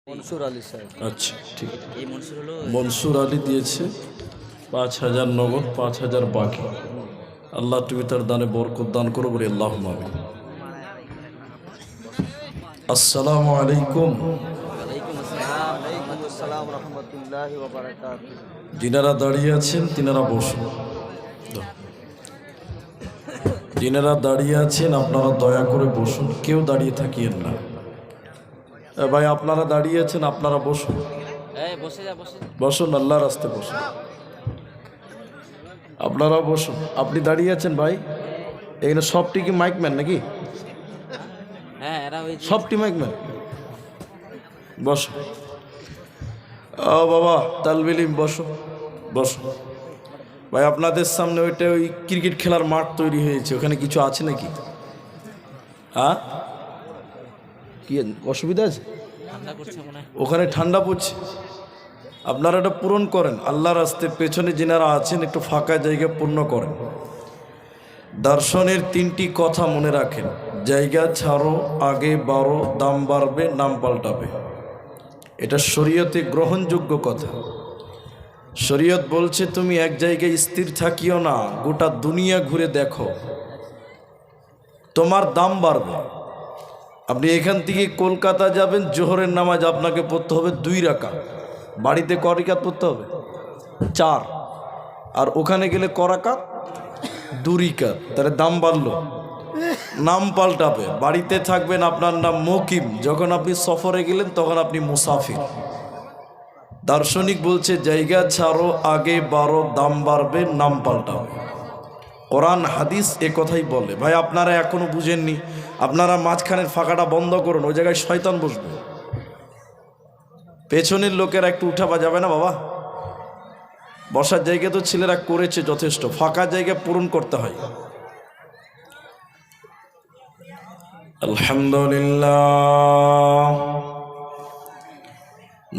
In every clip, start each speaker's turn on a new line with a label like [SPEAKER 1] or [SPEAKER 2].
[SPEAKER 1] মনসুর আলী সাহেব।
[SPEAKER 2] আচ্ছা ঠিক আছে।
[SPEAKER 1] এই মনসুর হলো
[SPEAKER 2] মনসুর আলী দিয়েছে ৫,০০০ নগদ, ৫,০০০ বাকি। আল্লাহ তুমি তার দানে বরকত দান করো বলে আল্লাহুম্মা আমিন। আসসালামু আলাইকুম।
[SPEAKER 1] ওয়ালাইকুম আসসালাম ওয়া রাহমাতুল্লাহি ওয়া বারাকাতুহু।
[SPEAKER 2] যিনারা দাঁড়িয়ে আছেন তিনারা বসুন। যিনারা দাঁড়িয়ে আছেন আপনারা দয়া করে বসুন, কেউ দাঁড়িয়ে থাকিয়েন না। ভাই আপনারা দাঁড়িয়ে আছেন, আপনারা বসুন। বসুন, আল্লাহর রাস্তায় বসুন। আপনারা বসুন। আপনি দাঁড়িয়ে আছেন ভাই, এখানে সবটি কি মাইকম্যান নাকি?
[SPEAKER 1] হ্যাঁ, এরা ওই
[SPEAKER 2] সবটি মাইকম্যান। বসো। ও বাবা তালবিলিম, বসো বসো। ভাই আপনাদের সামনে ওইটা ওই ক্রিকেট খেলার মাঠ তৈরি হয়েছে, ওখানে কিছু আছে নাকি? হ্যাঁ, কি অসুবিধা আছে? ওখানে ঠান্ডা পড়ছে, আপনারা এটা পূরণ করেন। আল্লাহর রাস্তায় পেছনে যিনারা আছেন একটু ফাঁকা জায়গা পূর্ণ করেন। দর্শনের 3টি কথা মনে রাখেন: জায়গা ছাড়ো, আগে বাড়ো, দাম বাড়বে, নাম পাল্টাবে। এটা শরীয়তে গ্রহণযোগ্য কথা। শরীয়ত বলছে তুমি এক জায়গায় স্থির থাকিও না, গোটা দুনিয়া ঘুরে দেখো, তোমার দাম বাড়বে। আপনি এখান থেকে কলকাতা যাবেন, জোহরের নামাজ আপনাকে পড়তে হবে 2 রাকাত। বাড়িতে ক রাকাত পড়তে হবে? 4। আর ওখানে গেলে ক রাকাত? 2 রাকাত। তাহলে দাম বাড়লো, নাম পাল্টাবে। বাড়িতে থাকবেন আপনার নাম মুকিম, যখন আপনি সফরে গেলেন তখন আপনি মুসাফির। দার্শনিক বলছে জায়গা ছাড়ো, আগে বাড়ো, দাম বাড়বে, নাম পাল্টাবে। কোরআন হাদিস এ কথাই বলে। ভাই আপনারা এখনো বুঝেননি, আপনারা মাঝখানের ফাঁকাটা বন্ধ করুন, ওই জায়গায় শয়তান বসবে। পেছনের লোকেরা একটু উঠাবা যাবে না বাবা? বসার জায়গা তো ছেলেরা করেছে যথেষ্ট, ফাঁকা জায়গা পূরণ করতে হয়। আলহামদুলিল্লাহ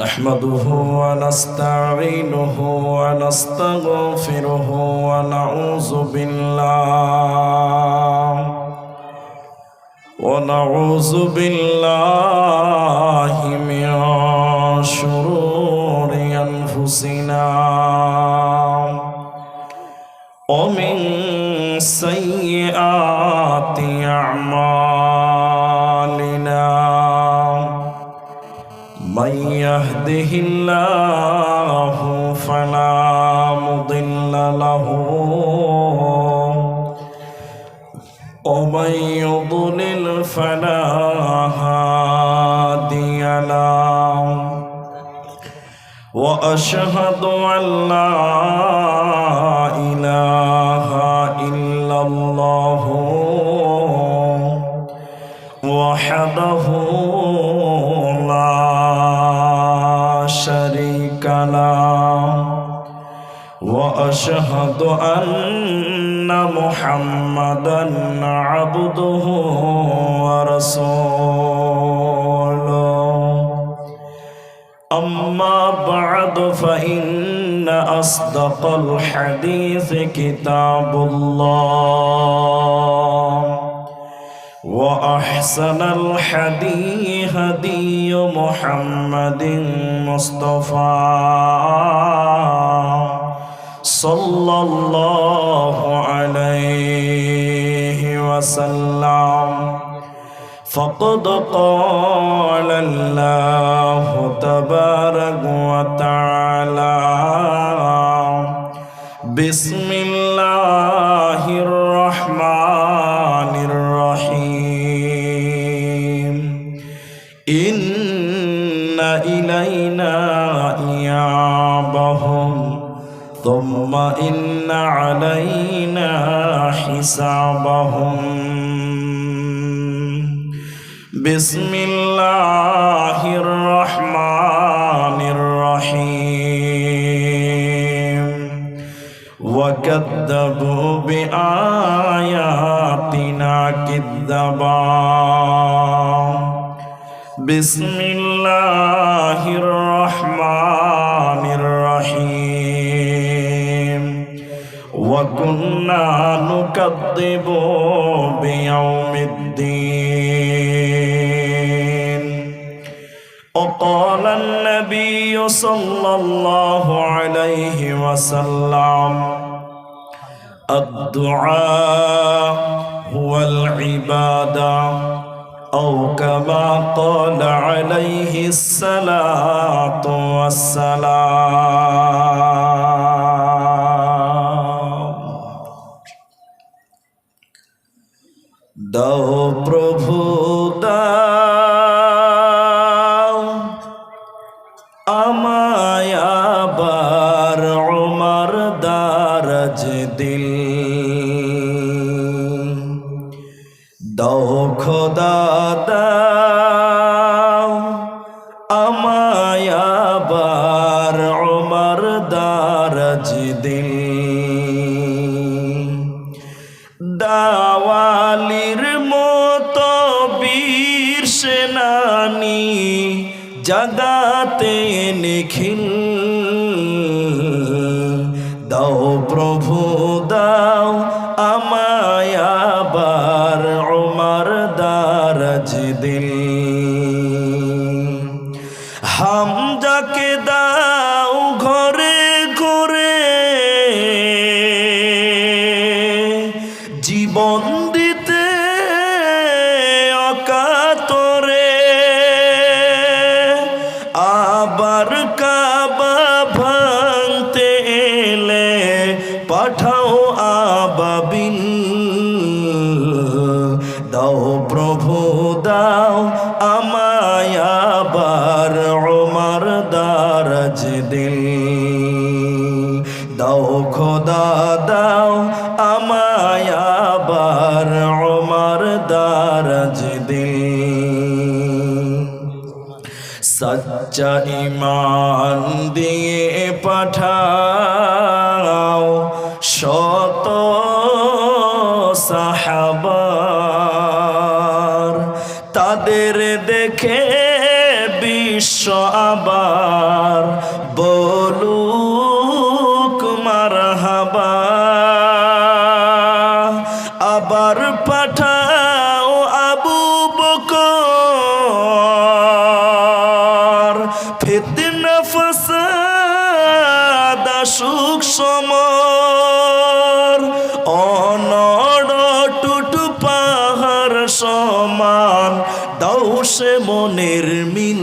[SPEAKER 2] نحمده ونستعينه ونستغفره ونعوذ بالله من شرور أنفسنا ومن سيئات أعمالنا. من يهده الله فلا مضل له ومن يضلل فلا هادي له. وأشهد أن لا إله إلا الله وحده لا شريك له. وأشهد أن محمدا عبده ورسوله. أما بعد فإن أصدق الحديث كتاب الله وأحسن الحديث هدي محمد مصطفى صلى الله عليه وسلم. فقد قال الله تبارك وتعالى: بسم الله الرحمن الرحيم. إن إلينا إيابهم ثم إن علينا حسابهم. بسم الله الرحمن الرحيم. وكذبوا بآياتنا كذبا. بسم الله الرحمن الرحيم. وكنا نكذب بيوم الدين وقال قال النبي صلى الله عليه وسلم الدعاء هو العبادة أو كما قال عليه الصلاة والسلام দাও প্রভু দাও আমায় আবার উমর দারাজ দিল দাও খোদা দাও আমায় আবার উমর দারাজ দিল দাওয়ালির মতো বীর সেনানি জাগাতে নিখিল দাও প্রভু দাও আমায় আবার উমর দারাজ দিল হামজাকে দাও ঘরে ঘরে জীবন দিতে অকাতরে আবার কাবা ভাঙতে এলে পাঠাও আবাবিল দাও প্রভু দাও আমায় আবার উমর দারাজ দিল দাও খোদা দাও আমায় আবার উমর দারাজ দিল সচ্চা ঈমান দিয়ে পাঠাও শত সাহাবার তাদের দেখে বিশ্ব আবার বলুক মারহাবা আবার পাঠাও আবু বকর ফিতনা ফাসাদ আসুক সমর অনড় টুটু পাহাড় সমান দাও সে মনের মিল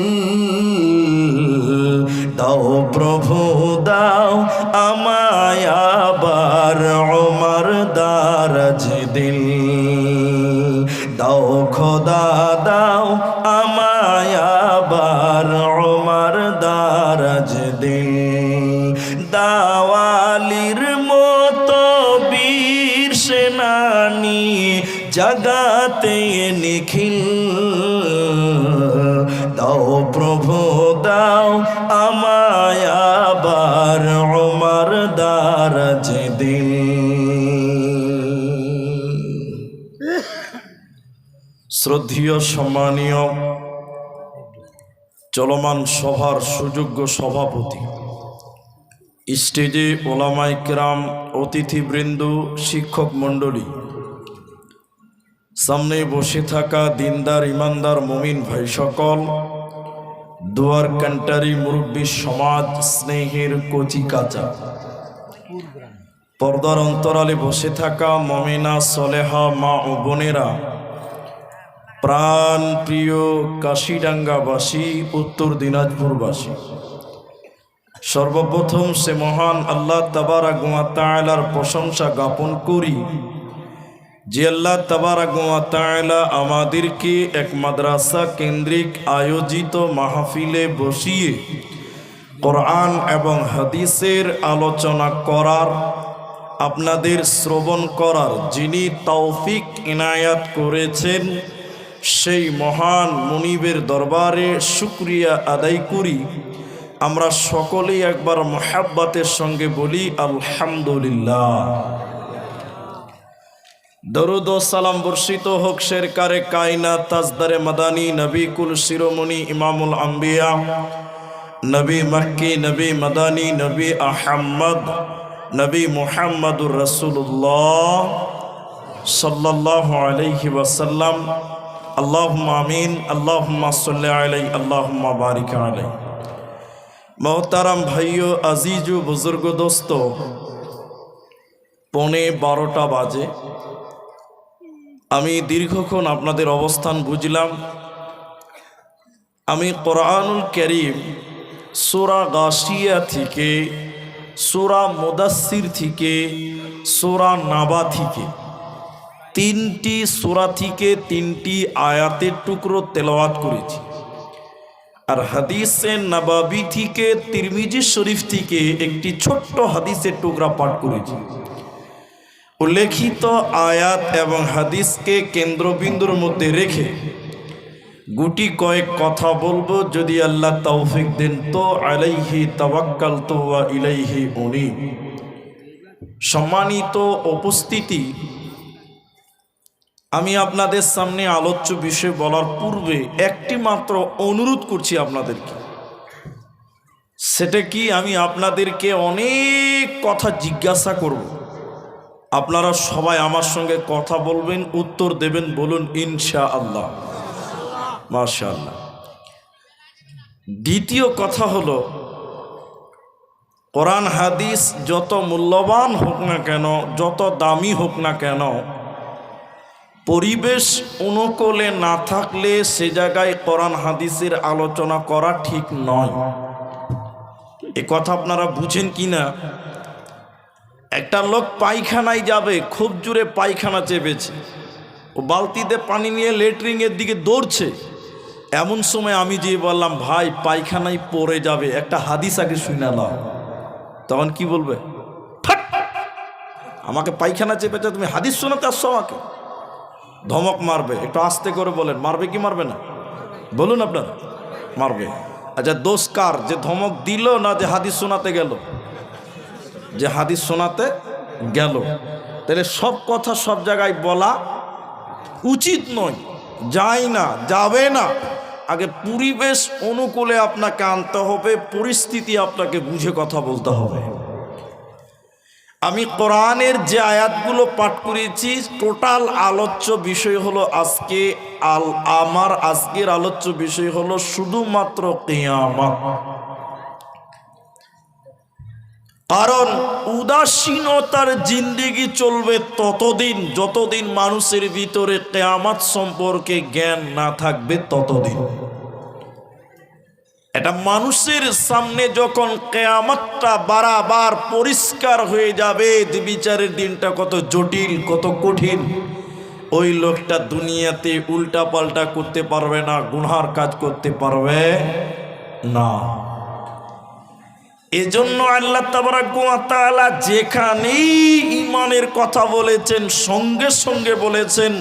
[SPEAKER 2] দাও প্রভু দাও আমায় আবার উমর দারাজ দিল দাও খোদা দাও আমায় আবার উমর দারাজ দিল দাওয়ালির মতো বীর সেনানি জাগাতে নিখিল দাও প্রভু দাও আমায় আবার উমর দারাজ দিল শ্রদ্ধেয় সম্মানীয় চলমান সভার সুযোগ্য সভাপতি স্টেজে ওলামায়ে কেরাম অতিথিবৃন্দ শিক্ষক মণ্ডলী সামনে বসে থাকা দিনদার ইমানদার মুমিন ভাই সকল দুয়ার কান্টারি মুরব্বী সমাজ স্নেহের কচি কাঁচা পর্দার অন্তরালে বসে থাকা মমিনা সলেহা মা ও বোনেরা প্রাণ প্রিয় কাশিডাঙ্গাবাসী উত্তর দিনাজপুরবাসী সর্বপ্রথম সে মহান আল্লাহ তাবারাক ওয়া তাআলার প্রশংসা জ্ঞাপন করি যে আল্লাহ তাবারাক ওয়া তাআলা আমাদেরকে এক মাদ্রাসা কেন্দ্রিক আয়োজিত মাহফিলে বসিয়ে কোরআন এবং হাদিসের আলোচনা করার আপনাদের শ্রবণ করার যিনি তৌফিক ইনায়াত করেছেন সেই মহান মুনিবের দরবারে শুকরিয়া আদায় করি। আমরা সকলেই একবার মুহাব্বতের সঙ্গে বলি আলহামদুলিল্লাহ। দরুদ ও সালাম বর্ষিত হোক শেরকারে কায়নাত তাজদারে মাদানী নবী কুল শিরোমণি ইমামুল আম্বিয়া নবী মক্কি নবী মাদানী নবী আহমদ নবী মুহাম্মদুর রাসূলুল্লাহ সাল্লাল্লাহু আলাইহি ওয়াসাল্লাম। আল্লাহুম্মা আমিন। আল্লাহুম্মা সাল্লি আলাইহি আল্লাহুম্মা বারিক আলাইহি। मोहताराम भाइयों, अजीजो बुजुर्ग दोस्तों, 12:15 बाजे আমি দীর্ঘক্ষণ আপনাদের অবস্থান বুঝলাম। আমি কোরআনুল কারীম সূরা গাশিয়া থেকে, সূরা মুদাসসির থেকে, সূরা নাবা থেকে, 3টি সূরা থেকে 3টি আয়াতের টুকরো তেলাওয়াত করেছি। আর হাদিসে নববী থেকে, তিরমিজি শরীফ থেকে একটি ছোট্ট হাদিসের টুকরা পাঠ করেছি। উল্লেখিত আয়াত এবং হাদিসকে কেন্দ্রবিন্দুর মধ্যে রেখে গুটি কয়েক কথা বলবো, যদি আল্লাহ তৌফিক দেন তো। আলাইহি তাওয়াক্কালতু ওয়া ইলাইহি উনীব। সম্মানিত উপস্থিতি, আমি আপনাদের সামনে আলোচ্য বিষয় বলার পূর্বে একটি মাত্র অনুরোধ করছি আপনাদেরকে। সেটা কি, আমি আপনাদেরকে অনেক কথা জিজ্ঞাসা করব, আপনারা সবাই আমার সঙ্গে কথা বলবেন, উত্তর দেবেন। বলুন ইনশাআল্লাহ, মাশাআল্লাহ। দ্বিতীয় কথা হলো, কোরআন হাদিস যত মূল্যবান হোক না কেন, যত দামি হোক না কেন, পরিবেশ অনুকূলে না থাকলে সে জায়গায় কোরআন হাদিসের আলোচনা করা ঠিক নয়। এ কথা আপনারা বুঝেন কি না? একটা লোক পায়খানায় যাবে, খুব জোরে পায়খানা চেপেছে, ও বালতিতে পানি নিয়ে লেট্রিনের দিকে দৌড়ছে। এমন সময় আমি যে বললাম, ভাই পায়খানায় পড়ে যাবে, একটা হাদিস আগে শুনে নাও। তখন কি বলবে? ফাট! আমাকে পায়খানা চেপেছে, তুমি হাদিস শোনাতে আসছো আমাকে? ধমক মারবে। একটু আস্তে করে বলেন, মারবে কি মারবে না? বলুন আপনারা, মারবে। আচ্ছা, দোষ কার? যে ধমক দিল না যে হাদিস শোনাতে গেল? যে হাদিস শোনাতে গেল। তাহলে সব কথা সব জায়গায় বলা উচিত নয়, যায় না, যাবে না। আগে পরিবেশ অনুকূলে আপনাকে আনতে হবে, পরিস্থিতি আপনাকে বুঝে কথা বলতে হবে। আমি কোরআনের যে আয়াতগুলো পাঠ করেছি, টোটাল আলোচ্য বিষয় হলো আমার আজকের আলোচ্য বিষয় হলো শুধুমাত্র কিয়ামত। কারণ উদাসীনতার জিন্দেগি চলবে ততদিন, যতদিন মানুষের ভিতরে কিয়ামত সম্পর্কে জ্ঞান না থাকবে ততদিন। এটা মানুষের সামনে যখন কিয়ামতটা বারবার পরিষ্কার হয়ে যাবে, বিচারের দিনটা কত জটিল, কত কঠিন, ওই লোকটা দুনিয়াতে উল্টা পাল্টা করতে পারবে না, গুনার কাজ করতে পারবে না। এজন্য আল্লাহ তাবারাক ওয়া তাআলা যেখানেই ঈমানের কথা বলেছেন, সঙ্গে সঙ্গে বলেছেন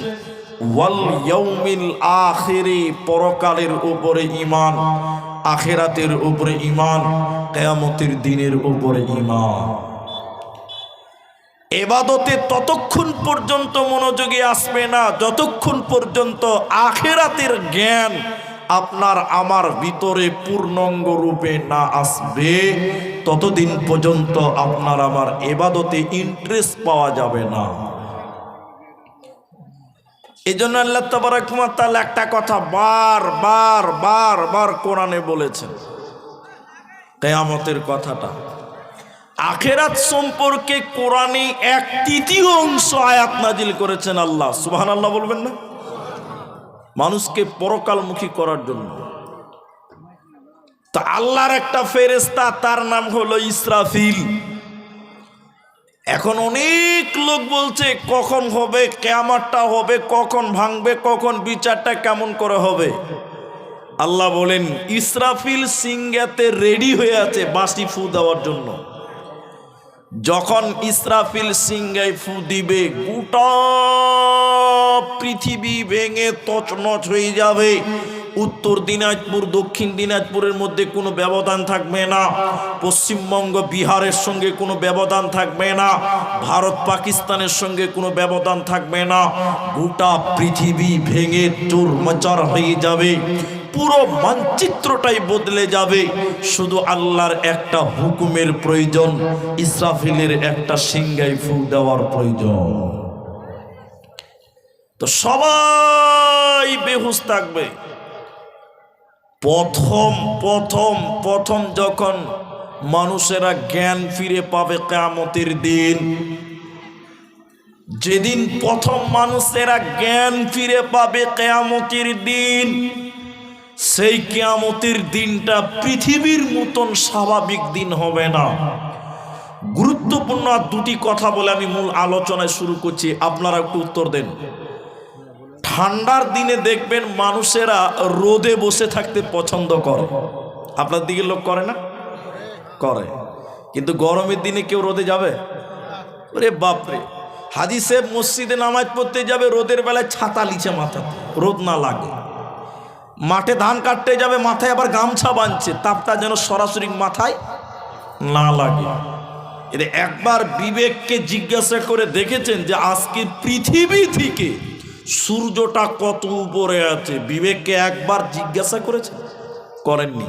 [SPEAKER 2] ওয়াল ইয়াউমিল আখিরি, পরকালের উপরে ঈমান, আখিরাতের উপরে ঈমান, কিয়ামতের দিনের উপরে ঈমান। ইবাদতে ততক্ষণ পর্যন্ত মনোযোগী আসবে না যতক্ষণ পর্যন্ত আখিরাতের জ্ঞান আপনার আমার ভিতরে পূর্ণাঙ্গ রূপে না আসবে, ততদিন পর্যন্ত আপনার আমার ইবাদতে ইন্টারেস্ট পাওয়া যাবে না। এজন্য আল্লাহ তাবারাক ওয়া তাআলা একটা কথা বার কোরআনে বলেছেন, কিয়ামতের কথাটা। আখিরাত সম্পর্কে কোরআনে 1/3 অংশ আয়াত নাজিল করেছেন আল্লাহ। সুবহানাল্লাহ বলবেন না? মানুষকে পরকালমুখী করার জন্য। তা আল্লাহর একটা ফেরেশতা, তার নাম হলো ইসরাফিল। এখন অনেক লোক বলছে কখন হবে, কিয়ামতটা হবে, কখন ভাঙবে, কখন বিচারটা কেমন করে হবে। আল্লাহ বলেন, ইসরাফিল সিংহাতে রেডি হয়ে আছে বাঁশি ফু দেওয়ার জন্য। যখন ইসরাফিল সিংহায় ফু দিবে, গোটা পৃথিবী ভেঙে তছনছ হয়ে যাবে। উত্তর দিনাজপুর দক্ষিণ দিনাজপুরের মধ্যে কোনো ব্যবধান থাকবে না, পশ্চিমবঙ্গ বিহারের সঙ্গে কোনো ব্যবধান থাকবে না, ভারত পাকিস্তানের সঙ্গে কোনো ব্যবধান থাকবে না। গোটা পৃথিবী ভেঙে চুরমাচার হয়ে যাবে, পুরো মানচিত্রটাই বদলে যাবে। শুধু আল্লাহর একটা হুকুমের প্রয়োজন, ইসরাফিলের একটা সিংহায় ফু দেওয়ার প্রয়োজন। তো সবাই বেহুশ থাকবে। প্রথম যখন মানুষেরা জ্ঞান ফিরে পাবে কিয়ামতের দিন, যেদিন প্রথম মানুষেরা জ্ঞান ফিরে পাবে কিয়ামতের দিন, সেই কিয়ামতের দিনটা পৃথিবীর মতন স্বাভাবিক দিন হবে না। গুরুত্বপূর্ণ আর দুটি কথা বলে আমি মূল আলোচনায় শুরু করছি, আপনারা একটু উত্তর দেন। ঠান্ডার দিনে দেখবেন মানুষেরা রোদে বসে থাকতে পছন্দ করে, আপনার দিকে লোক করে না? করে। কিন্তু গরমের দিনে কেউ রোদে যাবে? ওরে বাপরে, হাজী সাহেব মসজিদে নামাজ পড়তে যাবে, রোদের বেলায় ছাতা লিচে মাথাতে, রোদ না লাগে। মাঠে ধান কাটতে যাবে, মাথায় আবার গামছা বাঁধছে, তাপটা যেন সরাসরি মাথায় না লাগে। এদের একবার বিবেককে জিজ্ঞাসা করে দেখেছেন যে আজকে পৃথিবী থেকে সূর্যটা কত উপরে আছে? বিবেককে একবার জিজ্ঞাসা করেছে? করেননি।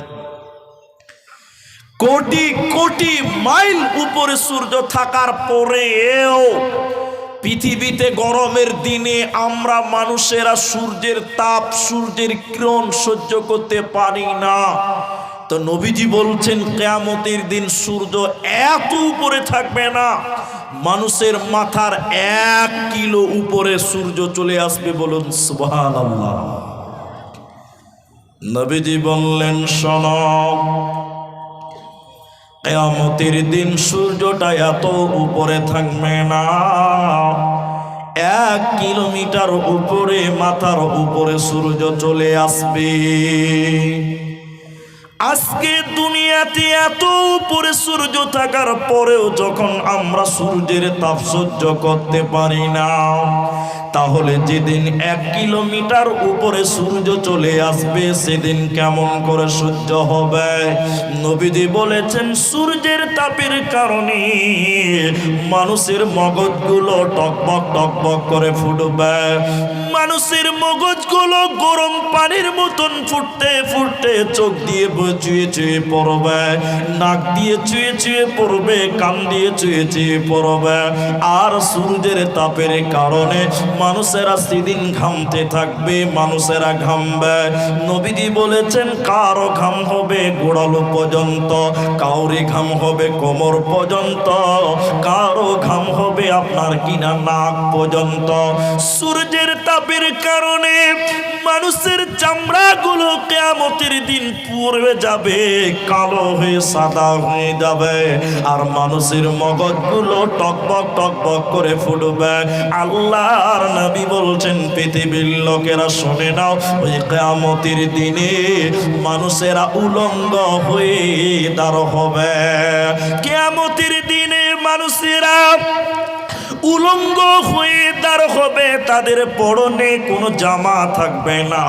[SPEAKER 2] কোটি কোটি মাইল উপরে সূর্য থাকার পরেও পৃথিবীতে গরমের দিনে আমরা মানুষেরা সূর্যের তাপ, সূর্যের কিরণ সহ্য করতে পারি না। তো নবীজি বলছেন কিয়ামতের দিন সূর্য এত উপরে থাকবে না, মানুষের মাথার 1 কিলো উপরে সূর্য চলে আসবে। বলুন সুবহানাল্লাহ। নবীজি বললেন শোনো, কিয়ামতের দিন সূর্যটা এত উপরে থাকবে না, 1 কিলোমিটার উপরে মাথার উপরে সূর্য চলে আসবে। আজকে দুনিয়াতে এত উপরে সূর্য থাকার পরেও যখন আমরা সূর্যের তাপ সহ্য করতে পারি না, তাহলে যেদিন 1 কিলোমিটার উপরে সূর্য চলে আসবে সেদিন কেমন করে সহ্য হবে? নবীজি বলেছেন সূর্যের তাপের কারণে মানুষের মগজগুলো টকবক টকবক করে ফুটবে, মানুষের মগজগুলো গরম পানির মতন ফুটতে ফুটতে চোখ দিয়ে চুয়ে চুয়ে পড়বে, নাক দিয়ে চুয়ে চুয়ে পড়বে, কান দিয়ে চুয়ে চুয়ে পড়বে। আর সূর্যের তাপের কারণে মানুষেরা সেদিন ঘামতে থাকবে, মানুষেরা ঘামবে। নবীজি বলেছেন কারো ঘাম হবে গোড়ালো পর্যন্ত, কাউরে ঘাম হবে কোমর পর্যন্ত, কারো ঘাম হবে আপনার কিনা নাক পর্যন্ত। সূর্যের তাপের কারণে মানুষের চামড়াগুলো কিয়ামতের দিন পুড়ে যাবে, কালো হয়ে সাদা হয়ে যাবে, আর মানুষের মগজগুলো টকবক টকবক করে ফুটবে। আল্লাহর নবী বলছেন পৃথিবীর লোকেরা শুনে নাও, ওই কিয়ামতের দিনে মানুষেরা উলঙ্গ হয়ে দাঁড় হবে। কিয়ামতের দিনে মানুষেরা উলঙ্গ হয়ে দাঁড় হবে, তাদের পরনে কোনো জামা থাকবে না,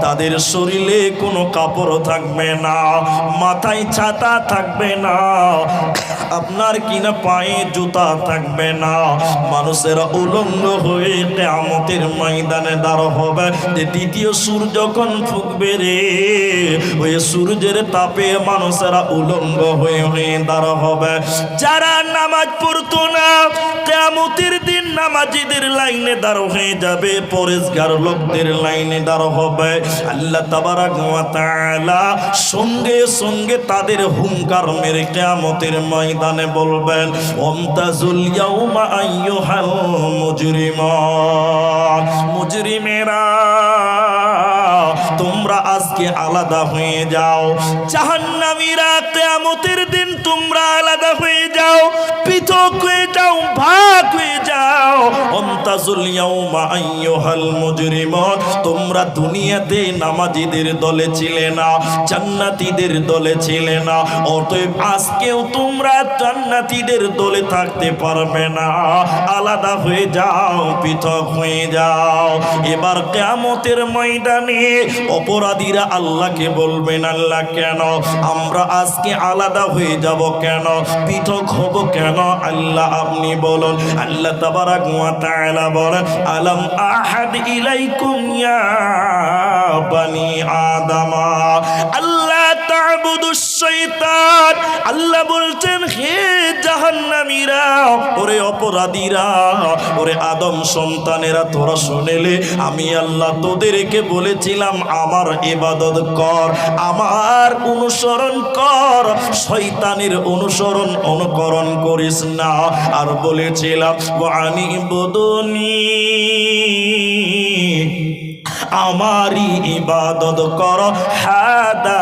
[SPEAKER 2] তাদের শরীরে কোনো কাপড় থাকবে না, মাথায় ছাতা থাকবে না, আপনার কিনা পায়ে জুতা থাকবে না। মানুষেরা উলঙ্গ হয়ে কিয়ামতের ময়দানে দাঁড় হবে। যে দ্বিতীয় সূর্য যখন ফুঁকবে রে, ওই সূর্যের তাপে মানুষেরা উলঙ্গ হয়ে হয়ে দাঁড় হবে। যারা নামাজ পড়তো না কিয়ামতের দিন নামাজীদের লাইনে দাঁড় হয়ে যাবে, পরেশগার লোকদের লাইনে দাঁড় হবে। আল্লাহ তাবারাক ওয়া তাআলা সঙ্গে সঙ্গে তাদের হুঙ্কার মেরে কিয়ামতের ময়দানে বলবেন ওমতাজুল ইয়াউমা আইয়ুহাল মুজরিমান, মুজরিমেরা তোমরা আজকে আলাদা হয়ে যাও, জাহান্নামীরা কিয়ামতের দিন তোমরা আলাদা হয়ে যাও, পৃথক হয়ে যাও, ভাগ হয়ে যাও। ওমতাজুল ইয়াউমা আইয়ুহাল মুজরিমান, তোমরা দুনিয়াতে নামাজীদের দলে ছিলে না, জান্নাতীদের দলে ছিলে না, অতএব আজকেও তোমরা জান্নাতীদের দলে থাকতে পারবে না, আলাদা হয়ে যাও, পৃথক হয়ে যাও। এবার কিয়ামতের ময়দানে অপরাধীরা আল্লাহকে বলবেন আল্লাহ কেন আমরা আজকে আলাদা হয়ে যাব, কেন পৃথক হব কেন? আল্লাহ আপনি বলুন। আল্লাহ তাবারাক ওয়া তাআলা বলেন আলাম আহাদ ইলাইকুম ইয়া বানি আদামা আল্লাহ তা'বুদুশ শাইতান। আল্লাহ বলছেন হে জাহান্নামীরা, ওরে অপরাধীরা, ওরে আদম সন্তানেরা, তোরা শুনেলে আমি আল্লাহ তোদেরকে বলেছিলাম আমার ইবাদত কর, আমার অনুসরণ কর, শয়তানের অনুকরণ করিস না। আর বলেছিলাম ওয়ানি বুদুনি, আমারই ইবাদত কর, হাদা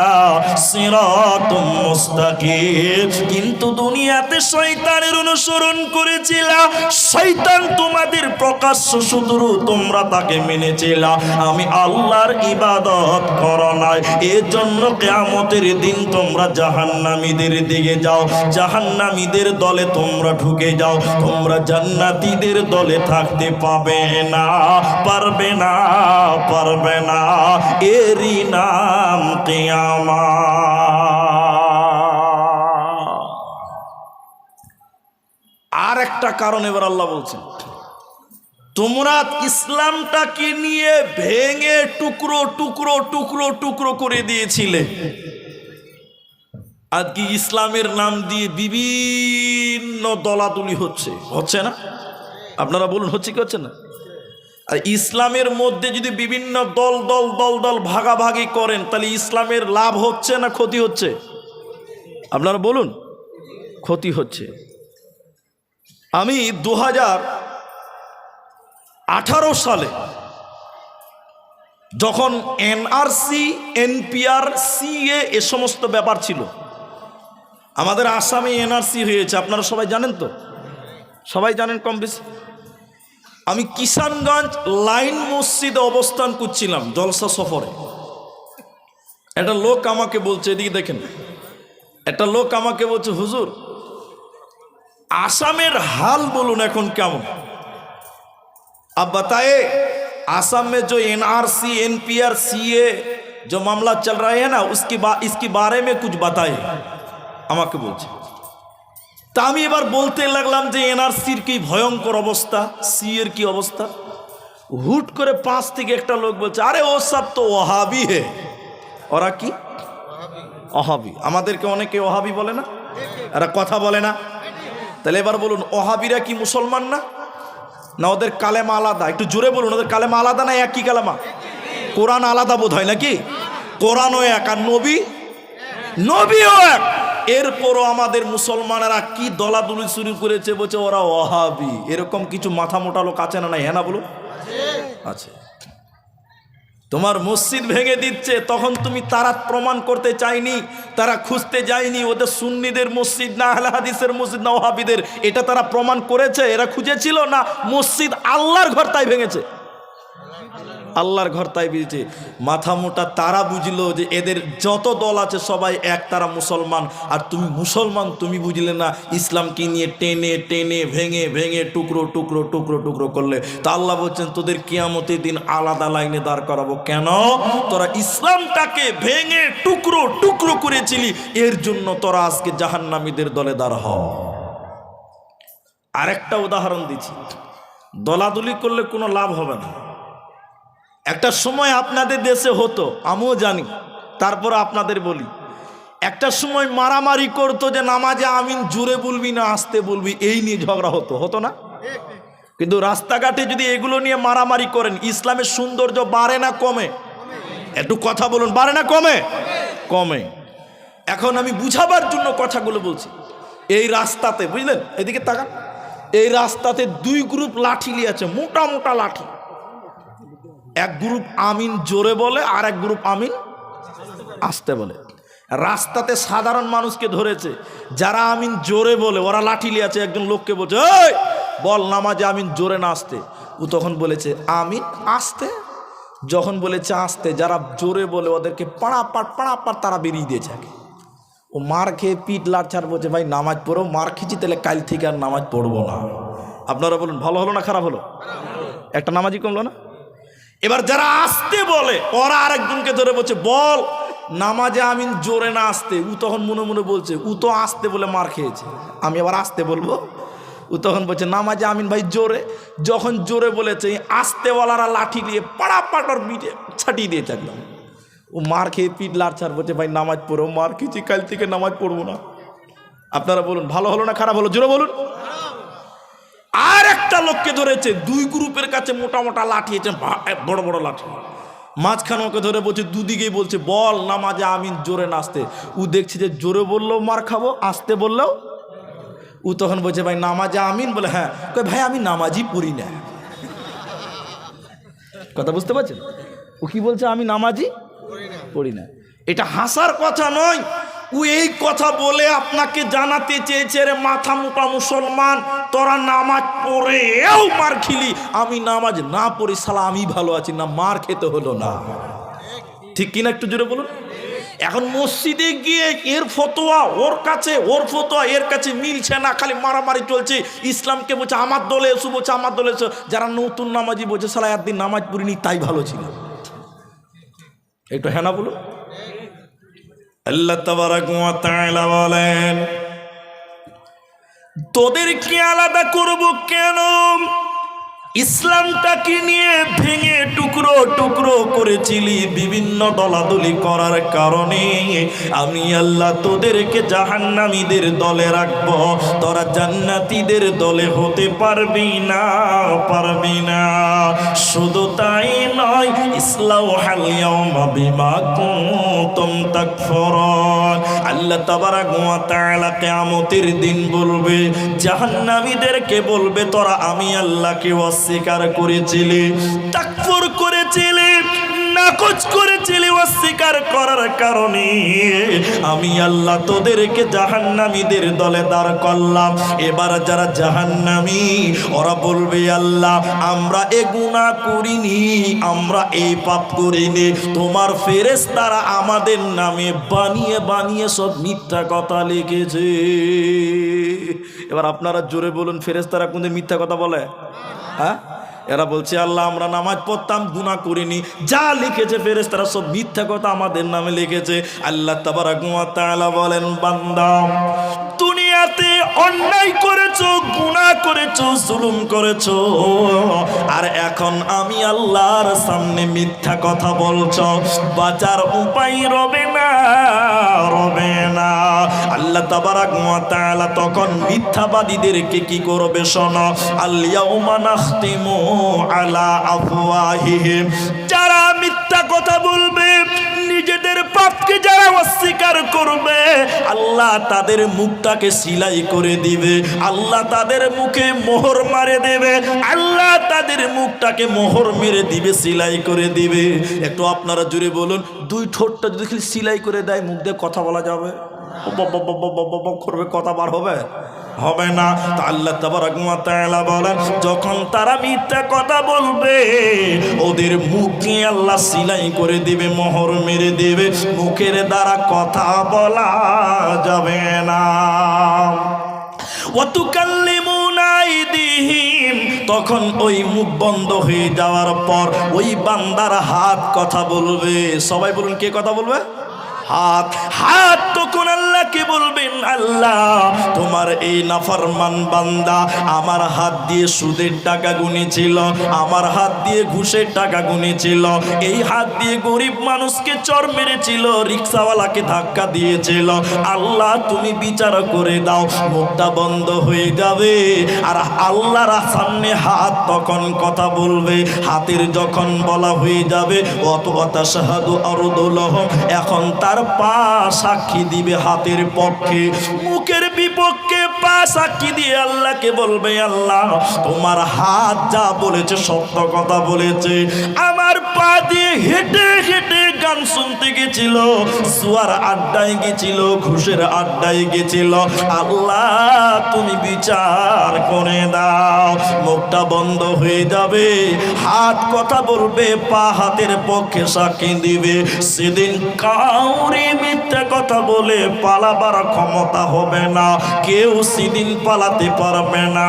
[SPEAKER 2] সিরাতুম মুস্তাকিম। কিন্তু দুনিয়াতে শয়তানের অনুসরণ করেছিলা, শয়তান তোমাদের প্রকাশ্য শত্রু, তোমরা তাকে মেনেছিলা, আমি আল্লাহর ইবাদত করো নাই। এর জন্য কিয়ামতের দিন তোমরা জাহান্নামীদের দিকে যাও, জাহান্নামীদের দলে তোমরা ঢুকে যাও, তোমরা জান্নাতীদের দলে থাকতে পাবে না, পারবে না, পারবে না। এরই নাম কিয়ামত। আর একটা কারণ এবার আল্লাহ বলছেন, তোমরা ইসলামটাকে নিয়ে ভেঙে টুকরো টুকরো টুকরো টুকরো করে দিয়েছিলে। আজকে ইসলামের নাম দিয়ে বিভিন্ন দলাদলি হচ্ছে না? আপনারা বলুন, হচ্ছে কি হচ্ছে না? আর ইসলামের মধ্যে যদি বিভিন্ন দল দল দল দল ভাগাভাগি করেন, তাহলে ইসলামের লাভ হচ্ছে না ক্ষতি হচ্ছে? আপনারা বলুন, ক্ষতি হচ্ছে। আমি 2018 সালে যখন এনআরসি, এনপিআর, সিএ এ সমস্ত ব্যাপার ছিল, আমাদের আসামে এনআরসি হয়েছে, আপনারা সবাই জানেন তো? সবাই জানেন কম বেশি। আমি কিষানগঞ্জ লাইন মসজিদে অবস্থান করছিলাম জলসা সফরে। একটা লোক আমাকে বলছে, এদিকে দেখেন, একটা লোক আমাকে বলছে, হুজুর आसामेर हाल बोलून एखन केमन। अब बताए आसाम में जो एनआरसी, एनपीआर, सीए जो मामला चल रहा है ना, इसके बारे में कुछ बताए। আমাকে বলছে, তা আমি এবার বলতে লাগলাম যে এনআরসির কি ভয়ঙ্কর অবস্থা, সিএর কি অবস্থা। হুট করে পাশ থেকে একটা লোক বলছে, আরে ও সব তো ওহাবি হে। ওরা কি ওহাবি? আমাদেরকে অনেকে ওহাবি বলে না, এরা কথা বলে না। তাহলে এবার বলুন, ওহাবিরা কি মুসলমান না? না ওদের কালেমা আলাদা? একটু জোরে বলুন, ওদের কালেমা আলাদা না একই কালেমা? কোরআন আলাদা বোধ হয় নাকি? কোরআনও এক আর নবীও এক। এরপরও আমাদের মুসলমানেরা কি দলাদলি শুরু করেছে, বলছে ওরা ওহাবি। এরকম কিছু মাথা মোটা লোক আছে না? নাই? হ্যাঁ না বলুন, আছে। তোমার মসজিদ ভেঙে দিচ্ছে, তখন তুমি তারা প্রমাণ করতে চাইনি, তারা খুঁজতে যায়নি ওদের সুন্নিদের মসজিদ না আহলে হাদিসের মসজিদ না ওহাবিদের, এটা তারা প্রমাণ করেছে? এরা খুঁজেছিল না মসজিদ আল্লাহর ঘর তাই ভেঙেছে? আল্লাহর ঘর তাই ভেঙেছে। মাথা মোটা তারা বুঝলো যে এদের যত দল আছে সবাই এক, তারা মুসলমান। আর তুমি মুসলমান, তুমি বুঝলে না ইসলামকে নিয়ে টেনে টেনে ভেঙে ভেঙে টুকরো টুকরো টুকরো টুকরো করলে। তা আল্লাহ বলছেন, তোদের কিয়ামতের দিন আলাদা লাইনে দাঁড় করাবো। কেন? তোরা ইসলামটাকে ভেঙে টুকরো টুকরো করেছিলি, এর জন্য তোরা আজকে জাহান্নামীদের দলে দাঁড় হ। আরেকটা উদাহরণ দিচ্ছি, দলাদলি করলে কোনো লাভ হবে না। একটা সময় আপনাদের দেশে হতো, আমিও জানি, তারপর আপনাদের বলি, একটা সময় মারামারি করতো যে নামাজে আমিন জোরে বলবি না আস্তে বলবি, এই নিয়ে ঝগড়া হতো না? কিন্তু রাস্তাঘাটে যদি এগুলো নিয়ে মারামারি করেন, ইসলামের সৌন্দর্য বাড়ে না কমে? একটু কথা বলুন, বাড়ে না কমে? কমে। এখন আমি বুঝাবার জন্য কথাগুলো বলছি। এই রাস্তাতে, বুঝলেন, এদিকে তাকান, এই রাস্তাতে দুই গ্রুপ লাঠি নিয়ে আছে, মোটা মোটা লাঠি। এক গ্রুপ আমিন জোরে বলে, আর এক গ্রুপ আমিন আস্তে বলে। রাস্তাতে সাধারণ মানুষকে ধরেছে, যারা আমিন জোরে বলে ওরা লাঠি নিয়ে আছে। একজন লোককে বলছে, এই বল নামাজে আমিন জোরে না আস্তে? ও তখন বলেছে আমিন আস্তে। যখন বলেছে আস্তে, যারা জোরে বলে ওদেরকে পাড়া তারা বেরিয়ে দিয়েছে। ও মার খেয়ে পিঠ লাড়ছাড় বলছে, ভাই নামাজ পড়ো। মার খেয়েছি, তাহলে কাল থেকে আর নামাজ পড়বো না। আপনারা বলুন, ভালো হলো না খারাপ হলো? একটা নামাজই কমলো না? এবার যারা আসতে বলে ওরা আরেকজনকে ধরে বলছে, বল নামাজে আমিন জোরে না আসতে। ও তখন মনে মনে বলছে, ও তো আসতে বলে মার খেয়েছে, আমি আবার আসতে বলবো? ও তখন বলছে নামাজে আমিন ভাই জোরে। যখন জোরে বলেছে, আসতেওয়ালারা লাঠি দিয়ে পাড়ার পিঠে ছাটিয়ে দিয়ে থাকলাম। ও মার খেয়ে পিঠ লাড়ছাড় বলছে, ভাই নামাজ পড়ো। মার খেয়েছি, কাল থেকে নামাজ পড়বো না। আপনারা বলুন ভালো হলো না খারাপ হলো, জোরে বলুন। আর একটা লোককে ধরেছে, দুই গ্রুপের কাছে মোটা মোটা লাঠি আছে, বড় বড় লাঠি, মাঝখানে ওকে ধরে বলছে, দুদিকেই বলছে বল নামাজে আমিন জোরে না আসতে। ও দেখছে যে জোরে বললেও মার খাবো, আসতে বললেও। ও তখন বলছে ভাই নামাজে আমিন, বলে হ্যাঁ। কই ভাই আমি নামাজই পড়ি না। কথা বুঝতে পারছেন? ও কি বলছে, আমি নামাজই পড়ি না। এটা হাসার কথা নয়, ও এই কথা বলে আপনাকে জানাতে চেয়েছে রে মাথা মোটা মুসলমান, তোরা নামাজ পড়েও মার খিলি, আমি নামাজ না পড়ি শালা আমি ভালো আছি, না মার খেতে হলো না। ঠিক কিনা একটু জোরে বলুন। এখন মসজিদে গিয়ে এর ফতোয়া ওর কাছে, ওর ফতোয়া এর কাছে মিলছে না, খালি মারামারি চলছে। ইসলামকে বলছে আমার দলে এসো, বলছে আমার দলে এসো। যারা নতুন নামাজি বলছে শালা একদিন নামাজ পড়িনি তাই ভালো ছিল। একটু হ্যাঁ না বলুন। আল্লাহ তাবারাক ওয়া তাআলা বলেন, তোদেরকে আলাদা করব কেন? ইসলামটাকে নিয়ে ভেঙে টুকরো টুকরো করেছিলি বিভিন্ন দলাদলি করার কারণে আমি আল্লাহ তোদেরকে জাহান্নামীদের দলে রাখবো, তোরা জান্নাতীদের দলে হতে পারবি না, পারবি না। শুধু তাই নয়, ইসলাউহাল ইয়াউমা বিমা কুনতুম তাকফুরুন। আল্লাহ তাবারাক ওয়া তাআলা কিয়ামতের দিন বলবে, জাহান্নামীদেরকে বলবে, তোরা আমি আল্লাহকে অস্বীকার করেছিলি, তাকফুর করেছিলি, নাকচ করেছিলি, অস্বীকার করার কারণে আমি আল্লাহ তোদেরকে জাহান্নামীদের দলে দাঁড় করলাম। এবার যারা জাহান্নামী ওরা বলবে, আল্লাহ আমরা এ গুনাহ করিনি, আমরা এই পাপ করিনি, তোমার ফেরেশতারা আমাদের নামে বানিয়ে বানিয়ে সব মিথ্যা কথা লিখেছে। এবার আপনারা জোরে বলুন, ফেরেশতারা কোনদিন মিথ্যা কথা বলে? হ্যাঁ, এরা বলছে আল্লাহ আমরা নামাজ পড়তাম, গুনাহ করিনি, যা লিখেছে ফেরেশতারা সব মিথ্যা কথা আমাদের নামে লিখেছে। আল্লাহ তাবারাক ওয়া তাআলা বলেন, বান্দা দুনিয়াতে অন্যায় করেছো, গুনাহ করেছো, জুলুম করেছো, আর এখন আমি আল্লাহর সামনে মিথ্যা কথা বলছো, বাঁচার উপায় রবে না, রবে না। আল্লাহ তাবারাক ওয়া তাআলা তখন মিথ্যাবাদীদেরকে কি করবে শোনো, আল ইয়াউমা নাখতিমু আলা আফওয়াহিহিম, যারা মিথ্যা কথা বলবে, নিজেদের পাপকে যারা অস্বীকার করবে, আল্লাহ তাদের মুখটাকে সিলাই করে দিবে, আল্লাহ তাদের মুখে মোহর মারে দেবে, আল্লাহ তাদের মুখটাকে মোহর মেরে দিবে, সিলাই করে দিবে। একটু আপনারা জুড়ে বলুন, দুই ঠোঁটটা যদি সিলাই করে দেয় মুখ দিয়ে কথা বলা যাবে? করবে, কথা বার হবে? হবে না। তা আল্লাহ তাবারাক ওয়া তাআলা বলেন, যখন তারা মিথ্যা কথা বলবে ওদের মুখে আল্লাহ সিলাই করে দিবে, মোহর মেরে দিবে, মুখের দ্বারা কথা বলা যাবে না। ওয়াতুকাল্লিমুনা আইদিহিম, তখন ওই মুখ বন্ধ হয়ে যাওয়ার পর ওই বান্দার হাত কথা বলবে। সবাই বলুন, কে কথা বলবে? হাত। হাত তখন আল্লাহকে বলবেন, আল্লাহ তোমার এই নাফরমান বান্দা আমার হাত দিয়ে সুদের টাকা গুনেছিল, আমার হাত দিয়ে ঘুষের টাকা গুনেছিল, এই হাত দিয়ে গরিব মানুষকে চর মেরেছিল, রিকশাওয়ালাকে ধাক্কা দিয়েছিল, আল্লাহ তুমি বিচার করে দাও। মুখটা বন্ধ হয়ে যাবে আর আল্লাহর সামনে হাত তখন কথা বলবে। হাতের যখন বলা হয়ে যাবে ওয়াতাশহাদু আরজুলুহুম, এখন তার পা সাক্ষী দিবে হাতের পক্ষে, মুখের বিপক্ষে পা সাক্ষী দিয়ে আল্লাহকে বলবে, আল্লাহ তোমার হাত যা বলেছে সত্য কথা বলেছে, আমার পা দিয়ে হেঁটে হেঁটে গান শুনতে গেছিল, জুয়ার আড্ডায় গেছিল, ঘুষের আড্ডায় গেছিল, আল্লাহ তুমি বিচার করে দাও। মুখটা বন্ধ হয়ে যাবে, হাত কথা বলবে, পা হাতের পক্ষে সাক্ষী দিবে। সেদিন কাউরে মিথ্যা কথা বলে পালাবার ক্ষমতা হবে না, কেউ সেদিন পালাতে পারবে না।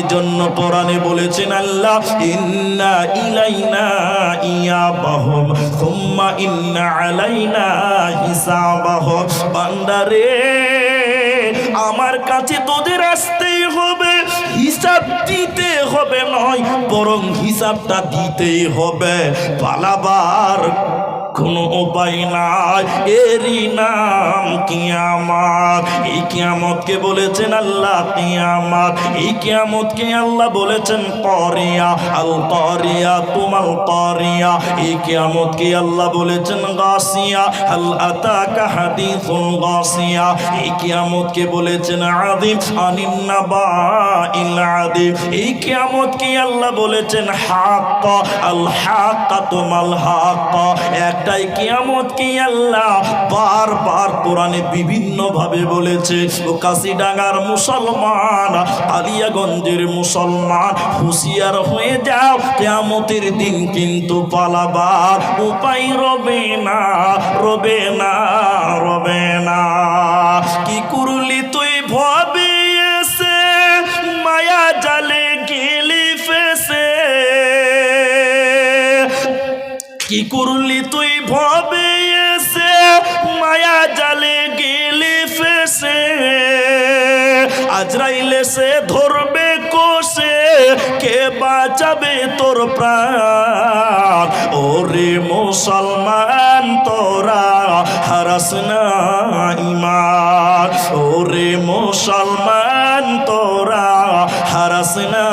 [SPEAKER 2] এজন্য কোরআনে বলেছেন আল্লাহ, ইন্না ইলাইনা ইয়াবাহুম সুম্মা ইন্না আলাইনা হিসাবাহুম। বান্দারে আমার কাছে তোদের আসতেই হবে, হিসাব দিতে হবে নয়, বরং হিসাবটা দিতেই হবে। পালাবার
[SPEAKER 3] কোনো উপায় নাই, এরই নাম কিয়ামত। এই কিয়ামতকে বলেছেন আল্লাহ কিয়ামত। এই কিয়ামতকে আল্লাহ বলেছেন করিয়া, আল করিয়া তুমাল করিয়া। এই কিয়ামতকে আল্লাহ বলেছেন গাসিয়া, হাল আতাকা হাদিসুল গাসিয়া। এই কিয়ামতকে বলেছেন আযীম আনিন নাবাইল আযীম। এই কিয়ামতকে আল্লাহ বলেছেন হাক্ক, আল হাক্কাতু মাল হাক্ক। একটাই কিয়ামত কি আল্লাহ বারবার কোরআনে বিভিন্ন ভাবে বলেছে। ও কাশিডাঙ্গার মুসলমান, আলিয়াগঞ্জের মুসলমান, হুঁশিয়ার হয়ে যাও, কিয়ামতের দিন কিন্তু পালাবার উপায় রবে না, রবে না, রবে না। কি করলি তুই ভাবে এসে, মায়া জালে গেলি ফেসে। কি করলি তুই ভাবে এসে, মায়া জালে গেলি ফেসে। আজরাইল এসে ধরবে কোষে, কে বাঁচাবে তোর প্রাণ। ওরে মুসলমান তোরা হারাস না ঈমান। ওরে মুসলমান তোরা হারাস না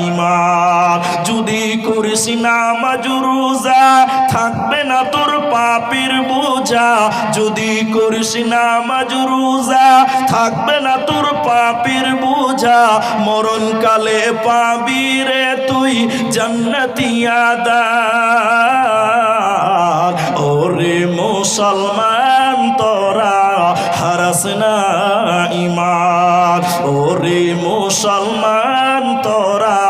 [SPEAKER 3] ঈমান। যদি করিস নামাজ রোজা, থাকবে না তোর পাপের বোঝা। যদি করিস নামাজ রোজা, থাকবে না তোর পাপের বোঝা। মরণকালে পাবি রে তুই জান্নাতি আদার। ওরে মুসলমান তোরা হারাস না ঈমান। ওরে মুসলমান তোরা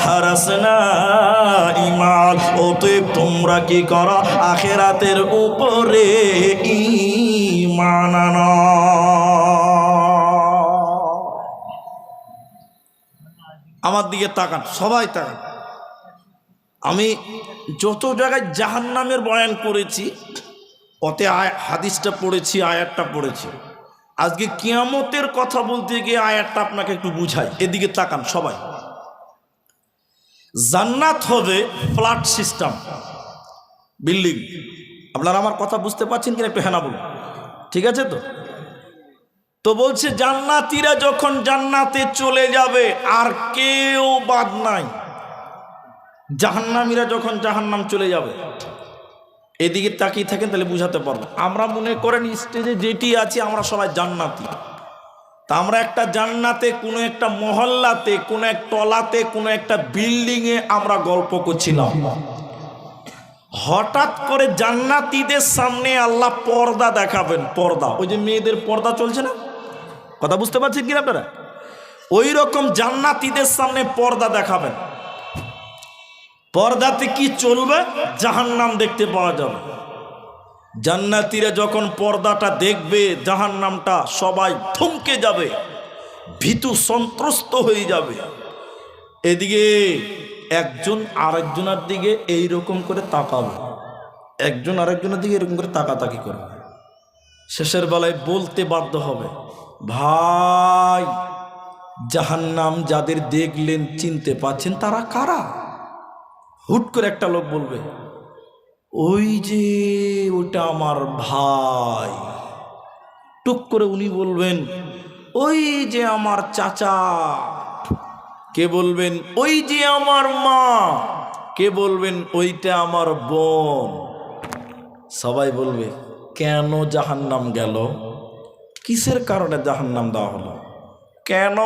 [SPEAKER 3] হারাস না ঈমান। অতএব তোমরা কি করো, আখিরাতের উপরে ঈমান আনো।
[SPEAKER 2] আমার দিকে তাকান, সবাই তাকান। আমি যত জায়গায় জাহান্নামের বয়ান করেছি, অতে হাদিসটা পড়েছি, আয়াতটা পড়েছি। আজকে কিয়ামতের কথা বলতে গিয়ে আয়াতটা আপনাকে একটু বুঝাই। এদিকে তাকান সবাই। জান্নাত হবে ফ্ল্যাট সিস্টেম, বিল্ডিং। আপনারা আমার কথা বুঝতে পারছেন কিনা একটু হ্যাঁ বলুন, ঠিক আছে তো? তো বলছে জান্নাতীরা যখন জান্নাতে চলে যাবে আর কেউ বাদ নাই। জাহান্নামীরা যখন জাহান্নাম চলে যাবে, এদিকে তাকিয়ে থাকেন তাহলে বুঝাতে পারবো। আমরা মনে করেন স্টেজে যেটি আছি আমরা সবাই জান্নাতি। তা আমরা একটা জান্নাতে, কোনো একটা মহল্লাতে, কোনো এক তলাতে, কোনো একটা বিল্ডিংয়ে আমরা গল্প করছিলাম। হঠাৎ করে জান্নাতীদের সামনে আল্লাহ পর্দা দেখাবেন। পর্দা, ওই যে মেয়েদের পর্দা চলছে না, কথা বুঝতে পারছেন কিনা আপনারা? ওই রকম জান্নাতীদের সামনে পর্দা দেখাবেন। পর্দাতে কি চলবে? জাহান্নাম দেখতে পাওয়া যাবে। জান্নাতীরা যখন পর্দাটা দেখবে, জাহান্নামটা, সবাই থমকে যাবে, ভীতু সন্ত্রস্ত হয়ে যাবে। এদিকে একজন আরেকজনের দিকে এইরকম করে তাকাবে, একজন আরেকজনের দিকে এরকম করে তাকাতাকি করবে। শেষের বেলায় বলতে বাধ্য হবে, ভাই জাহান্নাম যাদের দেখলেন চিনতে পাচ্ছেন তারা কারা? হুট করে একটা লোক বলবে, ওই যে ওটা আমার ভাই। টুক করে উনি বলবেন, ওই যে আমার চাচা। কে বলবেন, ওই যে আমার মা। কে বলবেন, ওইটা আমার বোন। সবাই বলবে, কেন জাহান্নাম গেল? কিসের কারণে জাহান্নাম দেওয়া হলো? কেন?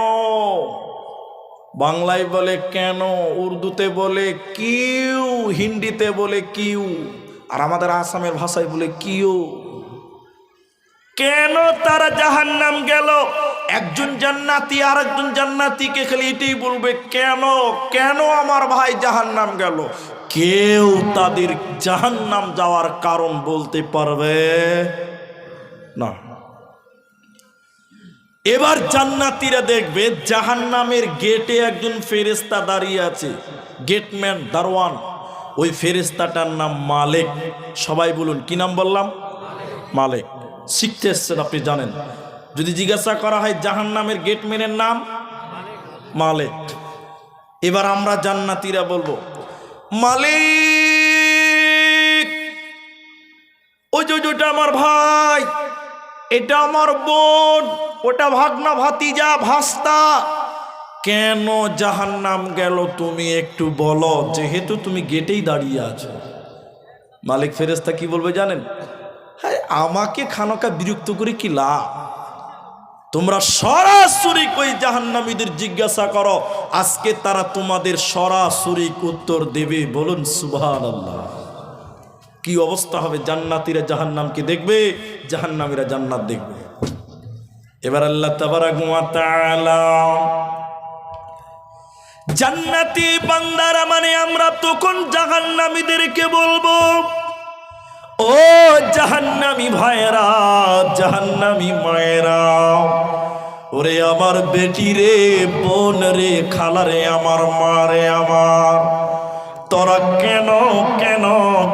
[SPEAKER 2] বাংলায় বলে কেন, উর্দুতে বলে কিউ, হিন্দিতে বলে কিউ, আর আমাদের আসামের ভাষায় বলে কিউ। কেন তারা জাহান্নাম গেল? একজন জান্নাতি আর একজন জান্নাতিকে খালি এটাই বলবে, কেন, কেন আমার ভাই জাহান্নাম গেল? কেউ তাদের জাহান্নাম যাওয়ার কারণ বলতে পারবে না। এবার জান্নাতীরা দেখবে জাহান্নামের গেটে একজন ফেরেশতা দাঁড়িয়ে আছে, গেটম্যান, দারওয়ান। ওই ফেরেশতাটার নাম মালিক। সবাই বলুন, কি নাম বললাম? মালিক। শিখতে এসছেন আপনি, জানেন। যদি জিজ্ঞাসা করা হয় জাহান্নামের গেটম্যানের নাম মালিক, এবার আমরা জান্নাতীরা বলবো, মালিক
[SPEAKER 3] ওটা আমার ভাই, এটা আমার বোন, ওটা ভাগনা ভাতিজা ভাস্তা, কেন জাহান্নাম গেল তুমি একটু বলো, যেহেতু তুমি গেটেই দাঁড়িয়ে আছো। মালিক ফেরেশতা কি বলবে জানেন? হ্যাঁ, আমাকে খানকা বিরক্ত করে কি লাভ, তোমরা সরাসরি কই জাহান্নামীদের জিজ্ঞাসা করো, আজকে তারা তোমাদের সরাসরি উত্তর দেবে। বলুন সুবহানাল্লাহ। কি অবস্থা হবে, জান্নাতীরা জাহান্নামকে দেখবে, জাহান্নামীরা জান্নাত দেখবে। এবার আল্লাহ তাবারাক ওয়া তাআলা জান্নাতি বান্দারা মানে আমরা তখন জাহান্নামীদেরকে বলবো, ও জাহান্নামী ভাইরা, জাহান্নামী মায়েরা, ওরে আমার বেটি রে, বোন রে, খালা রে, আমার মা রে, আমার তোরা কেন কেন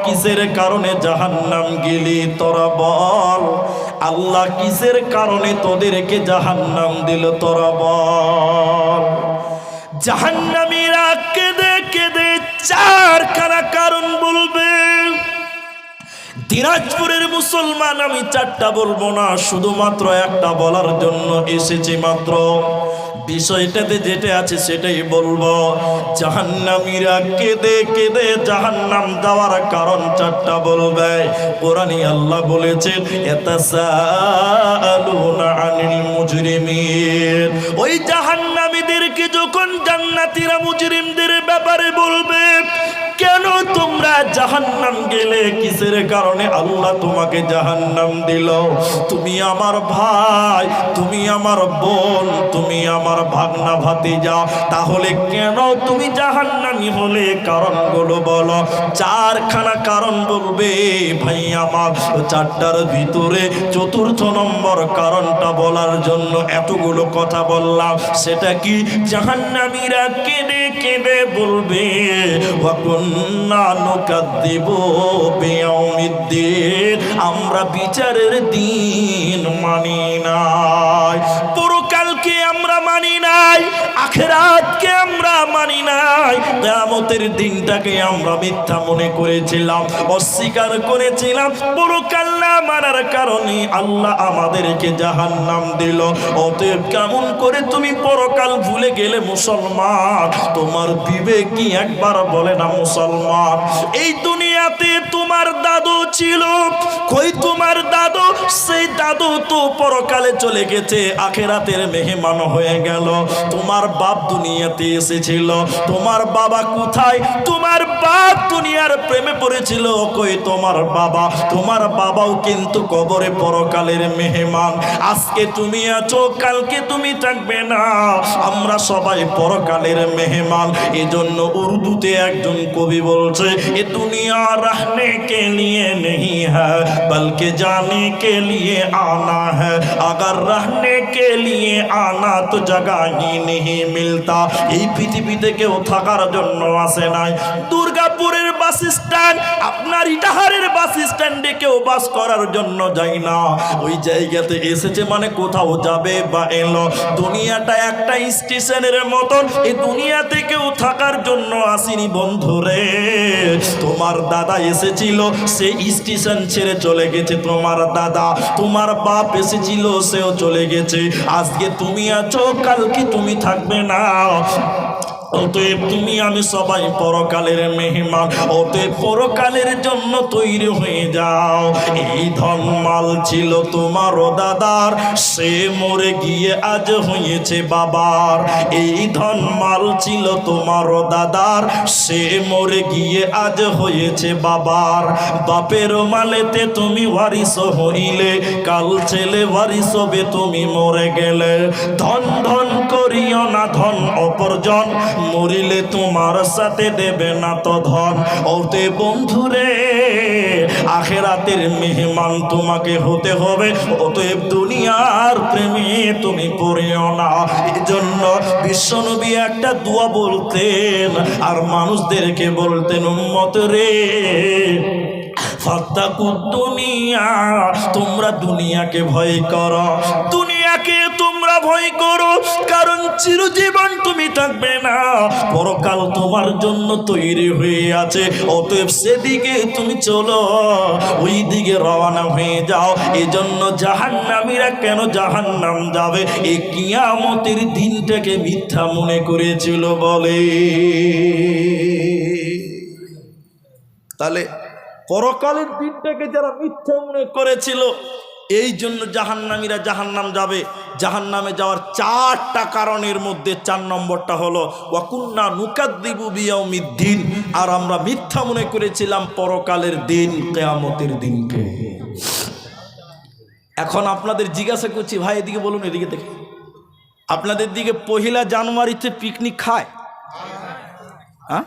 [SPEAKER 3] কিসের কারণে জাহান্নাম গেলি, তোরা বল। আল্লাহ কিসের কারণে তোদেরকে জাহান্নাম দিল, তোরা বল। জাহান্নামীরা কেঁদে কেঁদে চারখানা কারণ বলবে। দিনাজপুরের মুসলমান আমি চারটা বলবো না, শুধুমাত্র একটা বলার জন্য এসেছি মাত্র। বিষয়টাতে যেটা আছে সেটাই বলবো। জাহান্নামীরা কেঁদে কেঁদে জাহান্নাম যাওয়ার কারণ চারটা বলবে। কোরআনে আল্লাহ বলেছেন, ইয়াতাসাআলুনা আনিল মুজরিমিন। ওই জাহান্নামীদেরকে যখন জান্নাতীরা মুজরিমদের ব্যাপারে বলবে, কেন তোমরা জাহান্নাম গেলে, কিসের কারণে আল্লাহ তোমাকে জাহান্নাম দিল? তুমি আমার ভাই, তুমি আমার বোন, তুমি আমার ভাগনা ভাতিজা, তাহলে কেন তুমি জাহান্নামী হলে? কারণগুলো বলো। চারখানা কারণ বলবে ভাই আমার। চারটার ভিতরে চতুর্থ নম্বর কারণটা বলার জন্য এতগুলো কথা বললাম। সেটা কি? জাহান্নামীরা কেঁদে কেঁদে বলবে, আমরা বিচারের দিন মানি নাই, পরকালকে আমরা মানি নাই, আখিরাতকে আমরা মানি নাই, কিয়ামতের দিনটাকে আমরা মিথ্যা মনে করেছিলাম, অস্বীকার করেছিলাম। পরকাল না মানার কারণে আল্লাহ আমাদেরকে জাহান্নাম দিল। অতএব কেমন করে তুমি পরকাল ভুলে গেলে মুসলমান? তোমার বিবেক কি একবার বলে না মুসলমান, এই দুনিয়াতে তোমার দাদু ছিল, কই তোমার দাদু? সেই দাদু তো পরকালে চলে গেছে, আখিরাতের মেহমান হয়ে গেল। তোমার বাপ দুনিয়াতে এসেছিল, তোমার বাবা কোথায়? তোমার বাপ দুনিয়ার প্রেমে পড়েছিল, কই তোমার বাবা? তোমার বাবাও কিন্তু কবরে পরকালের মেহমান। আজকে তুমি আছো, কালকে তুমি থাকবে না, আমরা সবাই পরকালের মেহমান। এজন্য উর্দুতে একজন কবি বলছে, এ দুনিয়া रहने के लिए नहीं है बल्कि जाने के लिए आना है, अगर रहने के लिए आना तो जगह ही नहीं मिलता। এই পৃথিবীতে কেউ থাকার জন্য আসে নাই। দুর্গাপুরের বাস স্ট্যান্ড, আপনার ইটাহারের বাস স্ট্যান্ডে কেউ বাস করার জন্য যায় না, ওই জায়গাতে এসেছে মানে কোথাও যাবে বা এলো। দুনিয়াটা একটা স্টেশনের মতন, এই দুনিয়াতে কেউ থাকার জন্য আসেনি বন্ধুরে। তোমার দাদা এসেছিল, সে স্টেশন ছেড়ে চলে গেছে। তোমার দাদা, তোমার বাপ এসেছিল, সেও চলে গেছে। আজকে তুমি আছো, কালকে তুমি থাকবে না। অতএব তুমি আমি সবাই পরকালের মেহমান। অতএব পরকালের জন্য তৈরি হয়ে যাও। এই ধনমাল ছিল তোমারও দাদার, সে মরে গিয়ে আজ হয়েছে বাবার। এই ধনমাল ছিল তোমারও দাদার, সে মরে গিয়ে আজ হয়েছে বাবার। বাপের মালেতে তুমি ওয়ারিস হইলে, কাল ছেলে ওয়ারিস হবে তুমি মরে গেলে। ধন ধন করিও না ধন অপরজন, মরিলে তোমার সাথে দেবে না তো ধন। ওতে বন্ধুরে, আখিরাতের মেহমান তোমাকে হতে হবে। অতএব দুনিয়ার প্রেমে তুমি পড়িও না। এজন্য বিশ্বনবী একটা দোয়া বলতেন আর মানুষদেরকে বলতেন, উম্মত রে ফাত্তাকুদ দুনিয়া, তোমরা দুনিয়াকে ভয় করো। দুনিয়া দুনিয়াকে তোমরা ভয় করো, কারণ চিরজীবন তুমি থাকবে না, পরকাল তোমার জন্য তৈরি হয়ে আছে। অতএব সেদিকে তুমি চলো, ওই দিকে রওনা হয়ে যাও। এজন্য জাহান্নামীরা কেন জাহান্নাম যাবে? এই কিয়ামতের দিনটাকে মিথ্যা মনে করেছিল বলে। তাহলে পরকালের দিনটাকে যারা মিথ্যা মনে করেছিল, এই জন্য জাহান্নামীরা জাহান্নাম যাবে। জাহান্নামে যাওয়ার 4টা কারণের মধ্যে 4 নম্বরটা হলো ওয়াকুন্না নুকাদ্দিবু বিয়াউমিদ্দিন, আর আমরা মিথ্যা মনে করেছিলাম পরকালের দিন, কিয়ামতের দিনকে। এখন আপনাদের জিজ্ঞাসা করছি, ভাই এদিকে বলুন, এদিকে দেখে, আপনাদের দিকে 1 জানুয়ারিতে পিকনিক খায়? হ্যাঁ,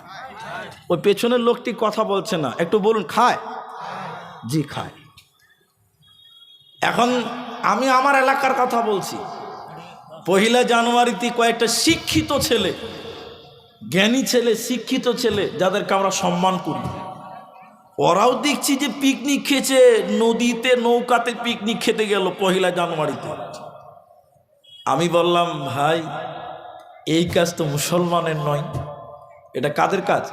[SPEAKER 3] ওই পেছনের লোকটি কথা বলছে না, একটু বলুন খায়? জি খায়। এখন আমি আমার এলাকার কথা বলছি। 1 জানুয়ারিতে কয়েকটা শিক্ষিত ছেলে, জ্ঞানী ছেলে, শিক্ষিত ছেলে, যাদেরকে আমরা সম্মান করি, ওরাও দেখছি যে পিকনিক খেয়েছে, নদীতে নৌকাতে পিকনিক খেতে গেল 1 জানুয়ারিতে। আমি বললাম, ভাই এই কাজ তো মুসলমানের নয়, এটা কাদের কাজ?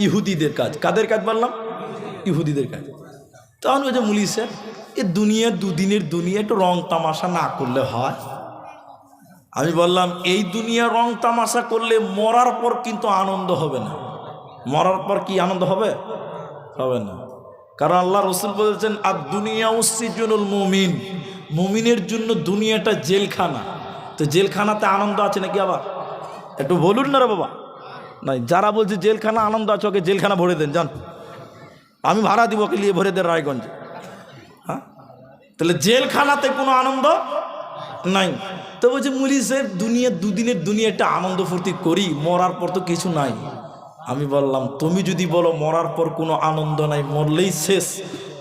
[SPEAKER 3] ইহুদিদের কাজ। কাদের কাজ বললাম? ইহুদিদের কাজ। তখন ওই যে মুলি স্যার, এ দুনিয়া, দুদিনের দুনিয়া, একটু রং তামাশা না করলে হয়? আমি বললাম, এই দুনিয়া রং তামাশা করলে মরার পর কিন্তু আনন্দ হবে না। মরার পর কি আনন্দ হবে? হবে না। কারণ আল্লাহ রসুল বলেছেন, আর দুনিয়া উসিজনুল মুমিন, মুমিনের জন্য দুনিয়াটা জেলখানা। তো জেলখানাতে আনন্দ আছে নাকি? আবার একটু বলুন না রে বাবা। নাই, যারা বলছে জেলখানা আনন্দ আছে, ওকে জেলখানা ভরে দেন, যান, আমি ভাড়া দিব, ওকে নিয়ে ভরে দেন রায়গঞ্জে। হ্যাঁ, তাহলে জেলখানাতে কোনো আনন্দ নাই। তো বলছে মুলি সাহেব, দুনিয়া, দুদিনের দুনিয়াটা আনন্দ ফুর্তি করি, মরার পর তো কিছু নাই। আমি বললাম, তুমি যদি বলো মরার পর কোনো আনন্দ নাই, মরলেই শেষ,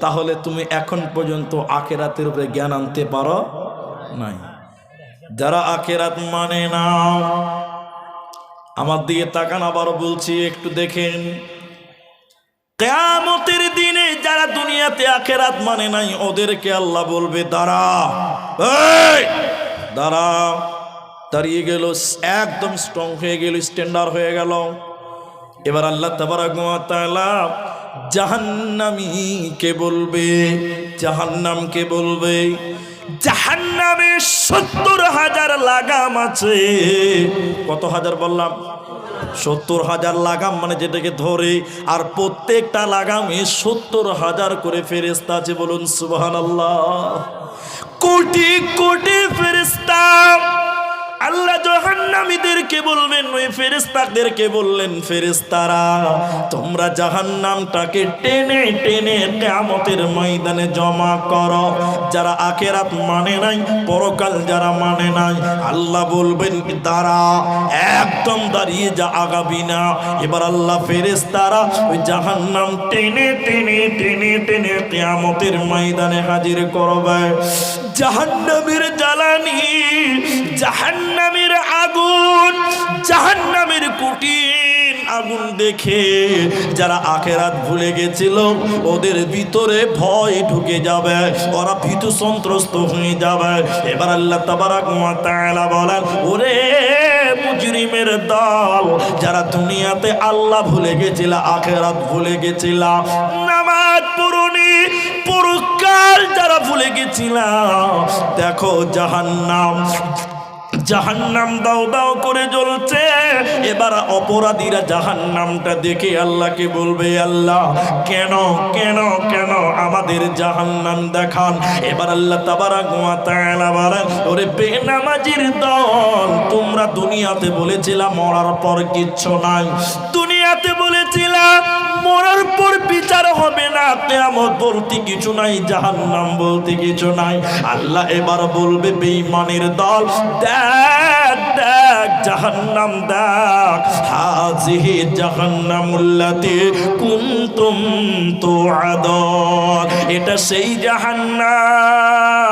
[SPEAKER 3] তাহলে তুমি এখন পর্যন্ত আখেরাতের উপরে জ্ঞান আনতে পারো নাই। যারা আখেরাত মানে না, আমার দিকে তাকান, আবারও বলছি, একটু দেখেন। কিয়ামতের দিনে যারা দুনিয়াতে আখেরাত মানে নাই, ওদেরকে আল্লাহ বলবে, দাঁড়া, এই দাঁড়া। দাঁড়িয়ে গেল, একদম স্ট্রং হয়ে গেল, স্ট্যান্ডার্ড হয়ে গেল। এবার আল্লাহ তাবারক ওয়া তাআলা জাহান্নামীকে বলবে, জাহান্নামকে বলবে, জাহান্নামে 70,000 লাগাম আছে। কত হাজার বললাম? 70,000 লাগাম, মানে যেটাকে ধরে, আর প্রত্যেকটা লাগামে 70,000 করে ফেরেশতা আছে। বলুন সুবহানাল্লাহ। কোটি কোটি ফেরেশতা। আল্লাহ জাহান্নামীদেরকে বলবেন, ওই ফেরেশতাদেরকে বললেন, ফেরেশতারা তোমরা জাহান্নামটাকে টেনে টেনে কিয়ামতের ময়দানে জমা করো। যারা আখিরাত মানে নাই, পরকাল যারা মানে নাই, আল্লাহ বলবেন দাঁড়া, একদম দাঁড়িয়ে যা, আগাবি না। এবার আল্লাহ ফেরেশতারা ওই জাহান্নাম টেনে টেনে টেনে টেনে কিয়ামতের ময়দানে হাজির করবে। জাহান্নামের জ্বালানি, জাহান্নামের আগুন, জাহান্নামের কঠিন আগুন দেখে যারা আখিরাত ভুলে গেছিল, ওদের ভিতরে ভয় ঢুকে যাবে, ওরা ভীতু সন্ত্রস্ত হয়ে যাবে। এবার আল্লাহ তাবারক ওয়া তাআলা বলেন, ওরে মুজরিমের দল, যারা দুনিয়াতে আল্লাহ ভুলে গেছিল, আখিরাত ভুলে গেছিল, নামাজ পড়নি, পরকাল যারা ভুলে গেছিল, দেখো জাহান্নাম, জাহান্নাম দাও দাও করে জ্বলছে। এবার অপরাধীরা জাহান্নামটা দেখে আল্লাহকে বলবে, আল্লাহ কেন কেন কেন আমাদের জাহান্নাম দেখান। এবার আল্লাহ তাবারক ওয়া তাআলা বলেন, ওরে বেনামাজির দল, তোমরা দুনিয়াতে বলেছিলা মরার পর কিচ্ছু নাই, দুনিয়াতে বলেছিলা মরার পর বিচার হবে না, কিয়ামত বলতে কিছু নাই, জাহান্নাম বলতে কিছু নাই। আল্লাহ এবার বলবে, বেঈমানের দল, দেখ দেখ জাহান্নাম দেখ, হাযিহি জাহান্নামুল্লাতী কুনতুম তুআদুন, এটা সেই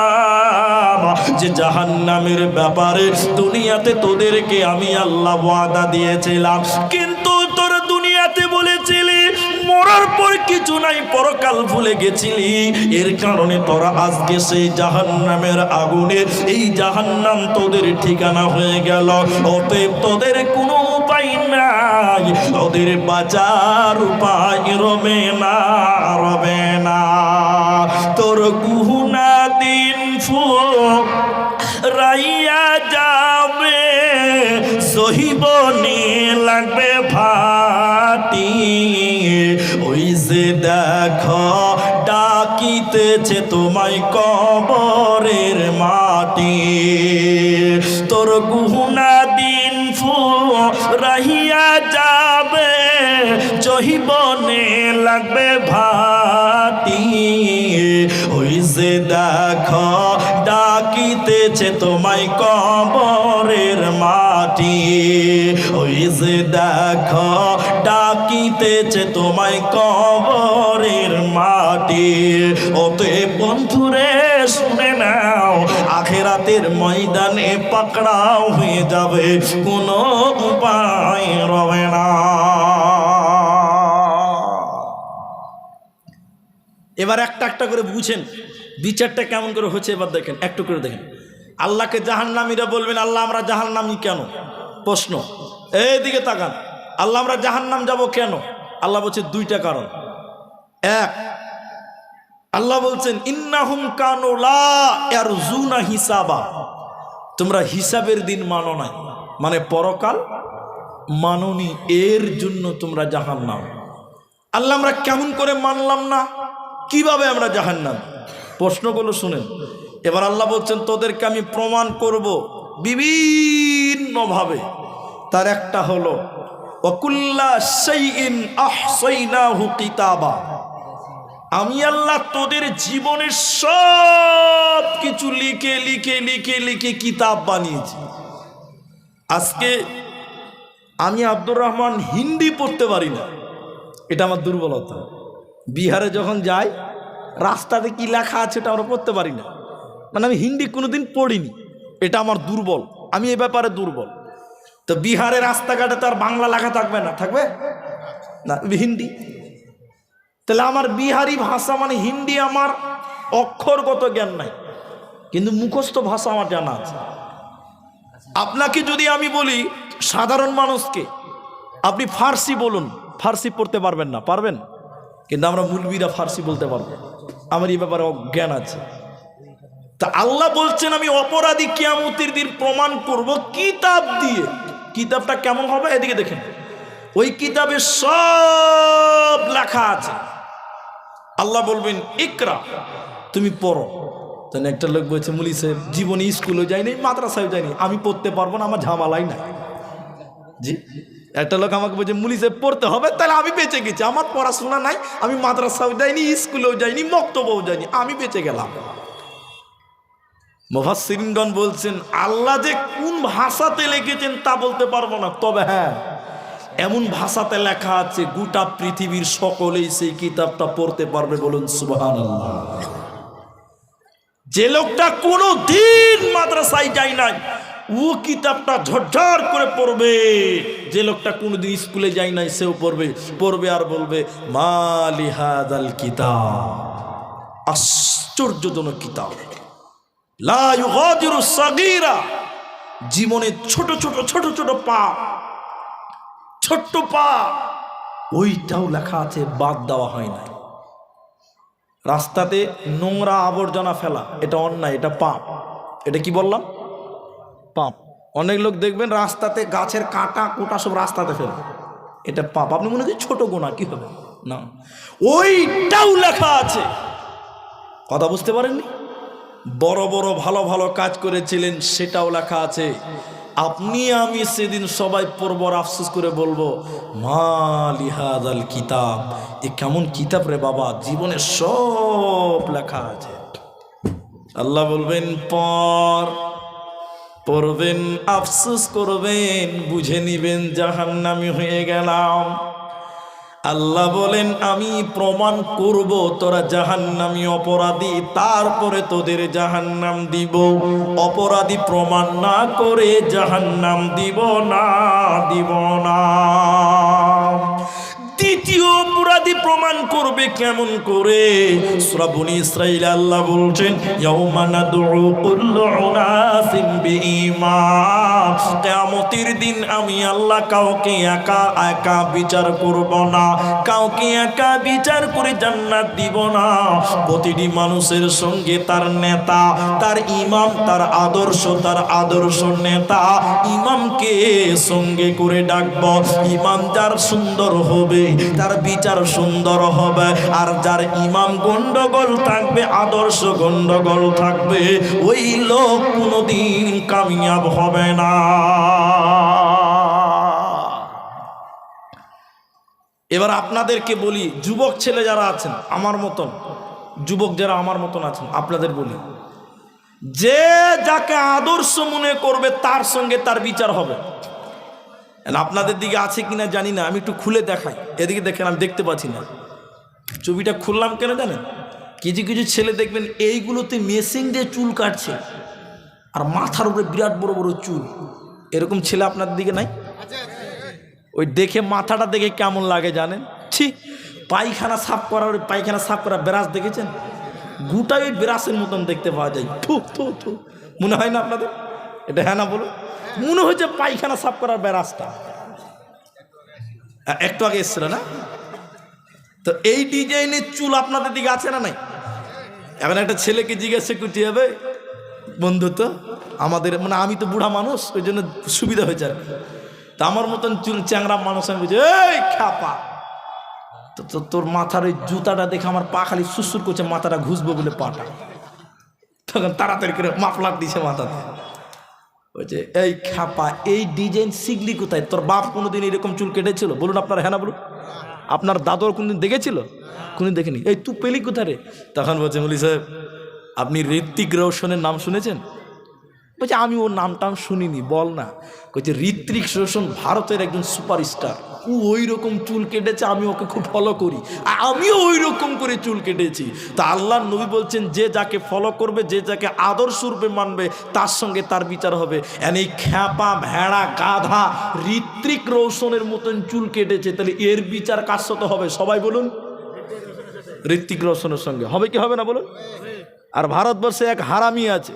[SPEAKER 3] জাহান্নাম যে জাহান্নামের ব্যাপারে দুনিয়াতে তোদেরকে আমি আল্লাহ ওয়াদা দিয়েছিলাম। কিন্তু তোর দুনিয়াতে বলেছিলি মরার মরার পর কিছু নাই, পরকাল ভুলে গেছিলি, এর কারণে তোরা আজকে সেই জাহান্নামের আগুনে, এই জাহান্নাম তোদের ঠিকানা হয়ে গেল। অতএব তোদের কোনো উপায় নাই, তোদের বাঁচার উপায় রবে না, রবে না। তোর গুহনা দিন রাইয়া যাবে, সহিবনে লাগবে ফাটি। ওই যে দেখো ডাকিতেছে তোমায় কবরের মাটি। তোর গুহনা দিন রাহিয়া যাবে, জহিবনে লাগবে ভাটি। ওই যে দেখো ডাকিতেছে তোমায় কবরের মাটি। ওই যে দেখো ডাকিতেছে তোমায় কবরের মাটি। অতএব বন্ধুরে শুনে নাও, আখেরাতের ময়দানে পাকড়াও হয়ে যাবে, কোনো উপায় রবে না। এবার একটা একটা করে বুঝেন বিচারটা কেমন করে হচ্ছে। এবার দেখেন, একটু করে দেখেন। আল্লাহকে জাহান্নামীরা বলবেন, আল্লাহ আমরা জাহান্নামী কেন? প্রশ্ন, এইদিকে তাকান। আল্লাহ আমরা জাহান্নাম যাব কেন? আল্লাহ বলছে দুইটা কারণ। এক, আল্লাহ বলছেন ইন্নাহুম কানু লা ইয়ারজুনা হিসাবা, তোমরা হিসাবের দিন মানো নাই, মানে পরকাল মাননি, এর জন্য তোমরা জাহান্নাম। আল্লাহ আমরা কেমন করে মানলাম না, কিভাবে আমরা জাহান্নাম? প্রশ্নগুলো শুনেন। এবার আল্লাহ বলছেন তোদেরকে আমি প্রমাণ করব বিভিন্নভাবে। তার একটা হলো ওয়াকুল্লা শাইইন আহসাইনাহু কিতাবা, আমি আল্লাহ তোদের জীবনের সব কিছু লিখে লিখে লিখে লিখে কিতাব বানিয়েছি। আজকে আমি আব্দুর রহমান হিন্দি পড়তে পারি না, এটা আমার দুর্বলতা। বিহারে যখন যাই, রাস্তাতে কি লেখা আছে এটা আমরা পড়তে পারি না, মানে আমি হিন্দি কোনোদিন পড়িনি, এটা আমার দুর্বল, আমি এ ব্যাপারে দুর্বল। তো বিহারে রাস্তাঘাটে তো আর বাংলা লেখা থাকবে না, থাকবে না, হিন্দি। তাহলে আমার বিহারি ভাষা মানে হিন্দি, আমার অক্ষরগত জ্ঞান নাই, কিন্তু মুখস্থ ভাষা আমার জানা আছে। আপনাকে যদি আমি বলি সাধারণ মানুষকে আপনি ফার্সি বলুন, ফার্সি পড়তে পারবেন না, পারবেন? কিন্তু আমরা মুলবিরা ফার্সি বলতে পারবো, আমার এই ব্যাপারে জ্ঞান আছে। তা আল্লাহ বলছেন আমি অপরাধী কিয়ামতের দিন প্রমাণ করব কিতাব দিয়ে। কিতাবটা কেমন হবে? এদিকে দেখেন, ওই কিতাবে সব লেখা আছে। আল্লাহ বলবেন ইকরা, তুমি পড়ো। তাহলে একটা লোক বলছে মুলি সাহেব জীবনে স্কুলে যায়নি, মাদ্রাসায় যায়নি, আমি পড়তে পারবো না, আমার ঝামেলাই নাই। জি, একটা লোক আমাকে বলছে মুলি সাহেব পড়তে হবে, তাহলে আমি বেঁচে গেছি, আমার পড়াশোনা নাই, আমি মাদ্রাসাও যাইনি, স্কুলেও যাইনি, মক্তবেও যাইনি, আমি বেঁচে গেলাম। মুফাসসিরিনগণ বলছেন আল্লাহ যে কোন ভাষাতে লিখেছেন তা বলতে পারবো না, তবে হ্যাঁ এমন ভাষাতে লেখা আছে গোটা পৃথিবীর সকলেই সেই কিতাবটা পড়তে পারবে। বলুন সুবহানাল্লাহ। যে লোকটা কোনো দিন মাদ্রাসায় যায় নাই, ও কিতাবটা ঝরঝর করে পড়বে। যে লোকটা কোনোদিন স্কুলে যায় নাই, সেও পড়বে, পড়বে আর বলবে মালি হাযাল কিতাব, আশ্চর্যজনক কিতাব, লা ইউগাদিরু সাগীরা, জীবনে ছোট ছোট ছোট ছোট পাপ, ছোট্ট পাপ, ওইটাও লেখা আছে, বাদ দেওয়া হয় না। রাস্তাতে নোংরা আবর্জনা ফেলা, এটা অন্যায়, এটা পাপ। এটা কি বললাম? পাপ। অনেক লোক দেখবেন রাস্তাতে গাছের কাঁটা কোটা সব রাস্তাতে ফেলে, এটা পাপ। আপনি মনে করেন ছোট গুনাহ, কি হবে না, ওইটাও লেখা আছে। কথা বুঝতে পারেননি? বড় বড় ভালো ভালো কাজ করেছিলেন, সেটাও লেখা আছে। আপনি আমি সেদিন সবাই পড়বার আফসোস করে বলবো মালি হাযাল কিতাব, এ কেমন কিতাব রে বাবা, জীবনে সব লেখা আছে। আল্লাহ বলবেন পড়বেন, আফসোস করবেন, বুঝে নিবেন জাহান্নামী হয়ে গেলাম। আল্লাহ বলেন আমি প্রমাণ করব তোরা জাহান্নামী অপরাধী, তারপরে তোদের জাহান্নাম দিব। অপরাধী প্রমাণ না করে জাহান্নাম দিব না, দিব না। দ্বিতীয় অপরাধী প্রমাণ করবে কেমন করে? সূরা বনী ইসরাঈল আল্লাহ বলছেন ইয়াউমা নাদউ কুল্লু উনাসিন বিইমান, কিয়ামতের দিন আমি আল্লাহ কাউকে একা একা বিচার করব না, কাউকে একা বিচার করে জান্নাত দিব না। প্রতিটি মানুষের সঙ্গে তার নেতা, তার ইমাম, তার আদর্শ নেতা ইমামকে সঙ্গে করে ডাকব। ইমাম যার সুন্দর হবে তার বিচার সুন্দর হবে, আর যার ইমাম গন্ডগোল থাকবে, আদর্শ গন্ডগোল থাকবে, ওই লোক কোনোদিন কামিয়াব হবে না। এবার আপনাদেরকে বলি, যুবক ছেলে যারা আছেন আমার মতন, যুবক যারা আমার মতন আছেন, আপনাদের বলি, যে যাকে আদর্শ মনে করবে তার সঙ্গে তার বিচার হবে। আপনাদের দিকে আছে কিনা জানি না, আমি একটু খুলে দেখাই। এদিকে দেখেন, আমি দেখতে পাচ্ছি না, ছবিটা খুললাম কেন জানেন? কিছু কিছু ছেলে দেখবেন এইগুলোতে মেশিন দিয়ে চুল কাটছে, আর মাথার উপরে বিরাট বড় বড় চুল। এরকম ছেলে আপনাদের দিকে নাই? ওই দেখে মাথাটা দেখে কেমন লাগে জানেন? ছি, পায়খানা সাফ করা ব্রাশ দেখেছেন? গোটা ওই ব্রাশের মতন দেখতে পাওয়া যায়। থু থু থু, মনে হয় না আপনাদের? এটা হ্যাঁ না বলো? মনে হচ্ছে পায়খানা সাফ করার ব্রাশটা একটু আগে এসছিল না? তো এই ডিজাইনের চুল আপনাদের দিকে আছে না নাই? এখন একটা ছেলেকে জিজ্ঞাসা করতে হবে, বন্ধু তো আমাদের মানে আমি তো বুড়া মানুষ, ওই জন্য সুবিধা হয়েছে আর কি। তা আমার মতন চুল চ্যাংরা মানুষ আমি বলছি, এই খাপা, তো তোর মাথার ওই জুতাটা দেখে আমার পা খালি সুসুর করছে, মাথাটা ঘুষবো বলে পাটা। তখন তাড়াতাড়ি করে মাফলার দিছে মাথাতে। বলছে, এই খাপা, এই ডিজাইন শিখলি কোথায়? তোর বাপ কোনোদিন এরকম চুল কেটেছিল? বলুন আপনার, হ্যাঁ না বলুন। আপনার দাদর কোনদিন দেখেছিল? কোনদিন দেখেনি। এই তুই পেলি কোথায় রে? তখন বলছে, মৌলী সাহেব আপনি ঋত্বিক রোশনের নাম শুনেছেন? বলছে, আমি ওর নামটা শুনিনি। বল না। বলছে, ঋত্বিক রোশন ভারতের একজন সুপারস্টার, ও ওই রকম চুল কেটেছে, আমি ওকে খুব ফলো করি, আর আমিও ওই রকম করে চুল কেটেছি। তা আল্লাহর নবী বলছেন, যে যাকে ফলো করবে, যে যাকে আদর্শ রূপে মানবে, তার সঙ্গে তার বিচার হবে। এই খ্যাপা ভেড়া গাধা ঋত্বিক রোশনের মতন চুল কেটেছে, তাহলে এর বিচার কার সাথে হবে? সবাই বলুন, ঋত্বিক রোশনের সঙ্গে হবে কি হবে না বলুন? আর ভারতবর্ষে এক হারামি আছে,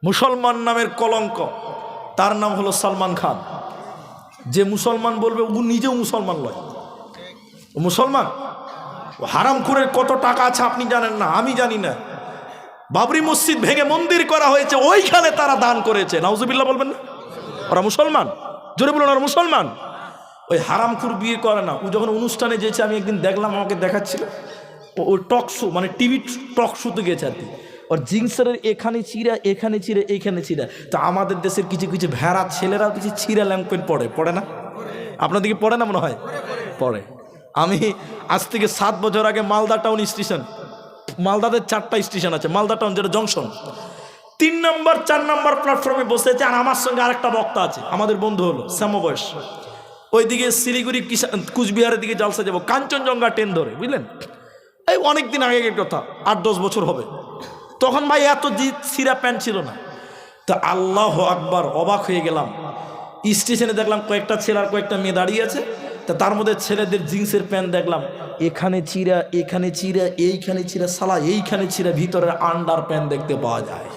[SPEAKER 3] মুসলমান নামের কলঙ্ক, তার নাম হলো সালমান খান। যে মুসলমান বলবে ও নিজেও মুসলমান নয়, ও মুসলমান। ও হারামখোরের কত টাকা আছে আপনি জানেন না, আমি জানি না। বাবরি মসজিদ ভেঙে মন্দির করা হয়েছে, ওইখানে তারা দান করেছে। নাউজুবিল্লাহ বলবেন না? ওরা মুসলমান, জোরে বলুন, ওরা মুসলমান। ওই হারামখোর বিয়ে করে না। ও যখন অনুষ্ঠানে যেছে, আমি একদিন দেখলাম, আমাকে দেখাচ্ছিল, ও টক শো মানে টিভি টক শোতে গেছে আর কি। ওর জিন্সের এখানে চিরা, এখানে চিরা, এইখানে চিরা। তা আমাদের দেশের কিছু কিছু ভেড়া ছেলেরাও কিছু চিরা ল্যাম্পেন পড়ে না? আপনাদেরকে পড়ে না মনে হয়? পড়ে। আমি আজ থেকে 7 বছর আগে মালদা টাউন স্টেশন, মালদাতে 4টা স্টেশন আছে, মালদা টাউন যেটা জংশন, 3 নম্বর 4 নম্বর প্ল্যাটফর্মে বসেছে। আর আমার সঙ্গে আরেকটা বক্তা আছে, আমাদের বন্ধু হলো শ্যামবয়স। ওইদিকে শিলিগুড়ি কুচবিহারের দিকে জালসা যাবো, কাঞ্চনজঙ্ঘা ট্রেন ধরে, বুঝলেন? এই অনেক দিন আগের কথা, 8-10 বছর হবে। তখন ভাই এত সিরা প্যান্ট ছিল না। তা আল্লাহ আকবার, অবাক হয়ে গেলাম। স্টেশনে দেখলাম কয়েকটা ছেলে আর কয়েকটা মেয়ে দাঁড়িয়ে আছে। তা তার মধ্যে ছেলেদের জিন্সের প্যান্ট দেখলাম, এখানে চিরা, এখানে চিরা, এইখানে চিরা, সালা এইখানে চিরা, ভিতরের আন্ডার প্যান্ট দেখতে পাওয়া যায়।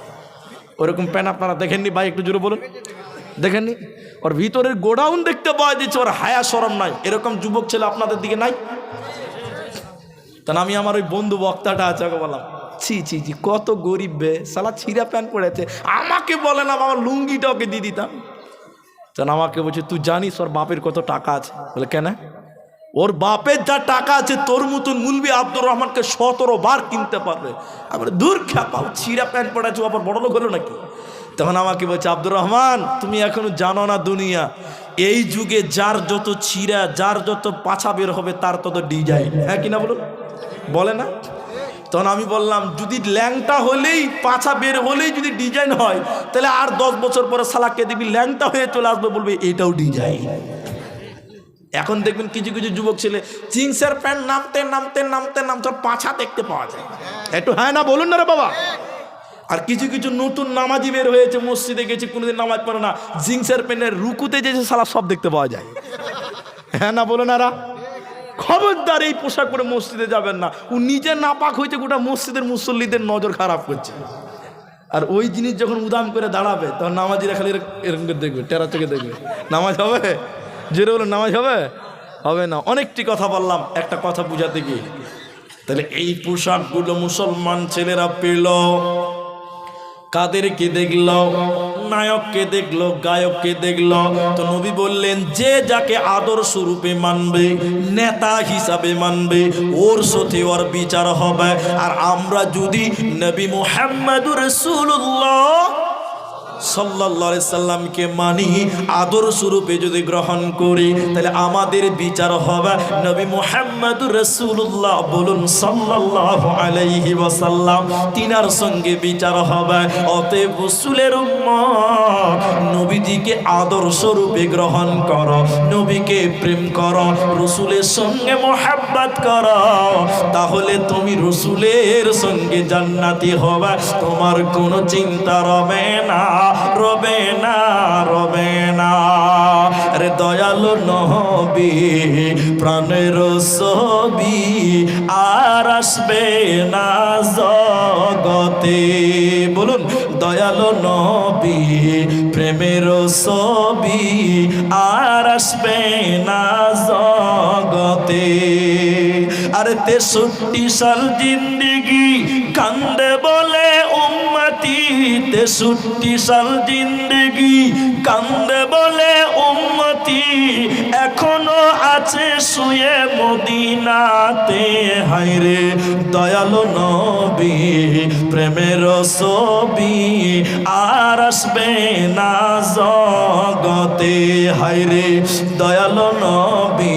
[SPEAKER 3] ওরকম প্যান্ট আপনারা দেখেননি ভাই? একটু জোরে বলুন, দেখেননি? ওর ভিতরের গোডাউন দেখতে পাওয়া যাচ্ছে, ওর হায়া শরম নাই। এরকম যুবক ছেলে আপনাদের দিকে নাই? তা আমি আমার ওই বন্ধু বক্তাটা আছে, ওকে বললাম, ছি ছি ছি, কত গরিব বে, সালা ছিঁড়া প্যান্ট পড়েছে। আমাকে বলে না, আমার লুঙ্গিটা ওকে দিয়ে দিতাম। তখন আমাকে বলছে, তুই জানিস ওর বাপের কত টাকা আছে? বলে, কেন? ওর বাপের যা টাকা আছে তোর মতন মুলবি আব্দুর রহমানকে 17 বার কিনতে পারবে। আমার দূর খ্যাপাও, ছিঁড়া প্যান্ট পড়েছে, আবার বড় লোক হলো নাকি? তখন আমাকে বলছে, আব্দুর রহমান তুমি এখনো জানো না দুনিয়া, এই যুগে যার যত ছিঁড়া, যার যত পাছা বের হবে, তার তত ডিজাইন। হ্যাঁ কিনা বলুন? বলে না? তখন আমি বললাম, যদি ল্যাংটা হলেই, পাছা বের হলেই যদি ডিজাইন হয়, তাহলে আর 10 বছর পরে শালাকে দেখবি ল্যাংটা হয়ে চলে আসবে, বলবে এটাও ডিজাইন। এখন দেখবেন কিছু কিছু যুবক ছেলে জিন্সের প্যান্ট নামতে নামতে নামতে নামতে পাছা দেখতে পাওয়া যায়। একটু হ্যাঁ না বলুন না রে বাবা। আর কিছু কিছু নতুন নামাজি বের হয়েছে, মসজিদে গেছে, কোনোদিন নামাজ পড়ে না, জিন্সের প্যান্টের রুকুতে যেছে শালা সব দেখতে পাওয়া যায়। হ্যাঁ না বলুন? আর
[SPEAKER 2] খবরদার এই পোশাক পরে মসজিদে যাবেন না। ও নিজে নাপাক হয়েছে, গোটা মসজিদের মুসল্লিদের নজর খারাপ করছে। আর ওই জিনিস যখন উদাম করে দাঁড়াবে তখন নামাজিরা খালি এরকম করে দেখবে, টেরা চোখে দেখবে। নামাজ হবে? জোরে বলে নামাজ হবে? হবে না। অনেকটি কথা বললাম একটা কথা বুঝাতে গিয়ে। তাহলে এই পোশাকগুলো মুসলমান ছেলেরা পেল, কাদেরকে দেখল? নায়ককে দেখল, গায়ককে দেখল। তো নবী বললেন যে যাকে আদর্শ রূপে মানবে, নেতা হিসাবে মানবে, ওর সাথে ওর বিচার হবে। আর আমরা যদি নবী মুহাম্মদুর রাসূলুল্লাহ সাল্লাল্লাহু আলাইহি সাল্লামকে মানি, আদর্শ রূপে যদি গ্রহণ করি, তাহলে আমাদের বিচার হবে নবী মুহাম্মদুর রাসূলুল্লাহ বলুন সাল্লাল্লাহু আলাইহি ওয়াসাল্লাম, তিনার সঙ্গে বিচার হবে। অতএব রাসূলের উম্মত, নবীজিকে আদর্শ রূপে গ্রহণ করো, নবীকে প্রেম করো, রাসূলের সঙ্গে মুহাব্বত করো, তাহলে তুমি রাসূলের সঙ্গে জান্নাতি হবে। তোমার কোনো চিন্তা রবে না, রবে না, রবে না। রে দয়ালু নবী প্রাণের ছবি আর আসবে না জগতে। বলুন দয়ালু নবী প্রেমের ছবি আর আসবে না জগতে। আরে 63 সাল জিন্দেগি কান্দে বলে উম্মতি, 63 সাল জিন্দেগি কান্দে বলে উম্মতি, এখনো আছে শুয়ে মদিনাতে। হায়রে দয়ালু নবী প্রেমের ছবি আর আসবে না জগতে। হায়রে দয়ালু নবী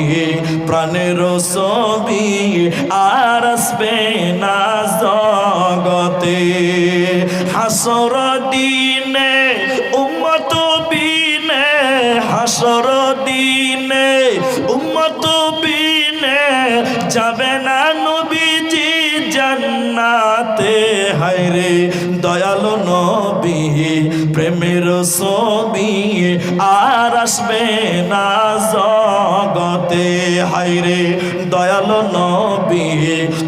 [SPEAKER 2] প্রাণের ছবি আর আসবে না জগতে। হাসর দিনে উম্মত বিনে, হাসর দিনে উম্মত বিনে যাবে না নবীজি জান্নাতে। হায়রে দয়ালু নবী প্রেমের ছবি আর আসবে না জগতে। হায়রে দয়ালু নবী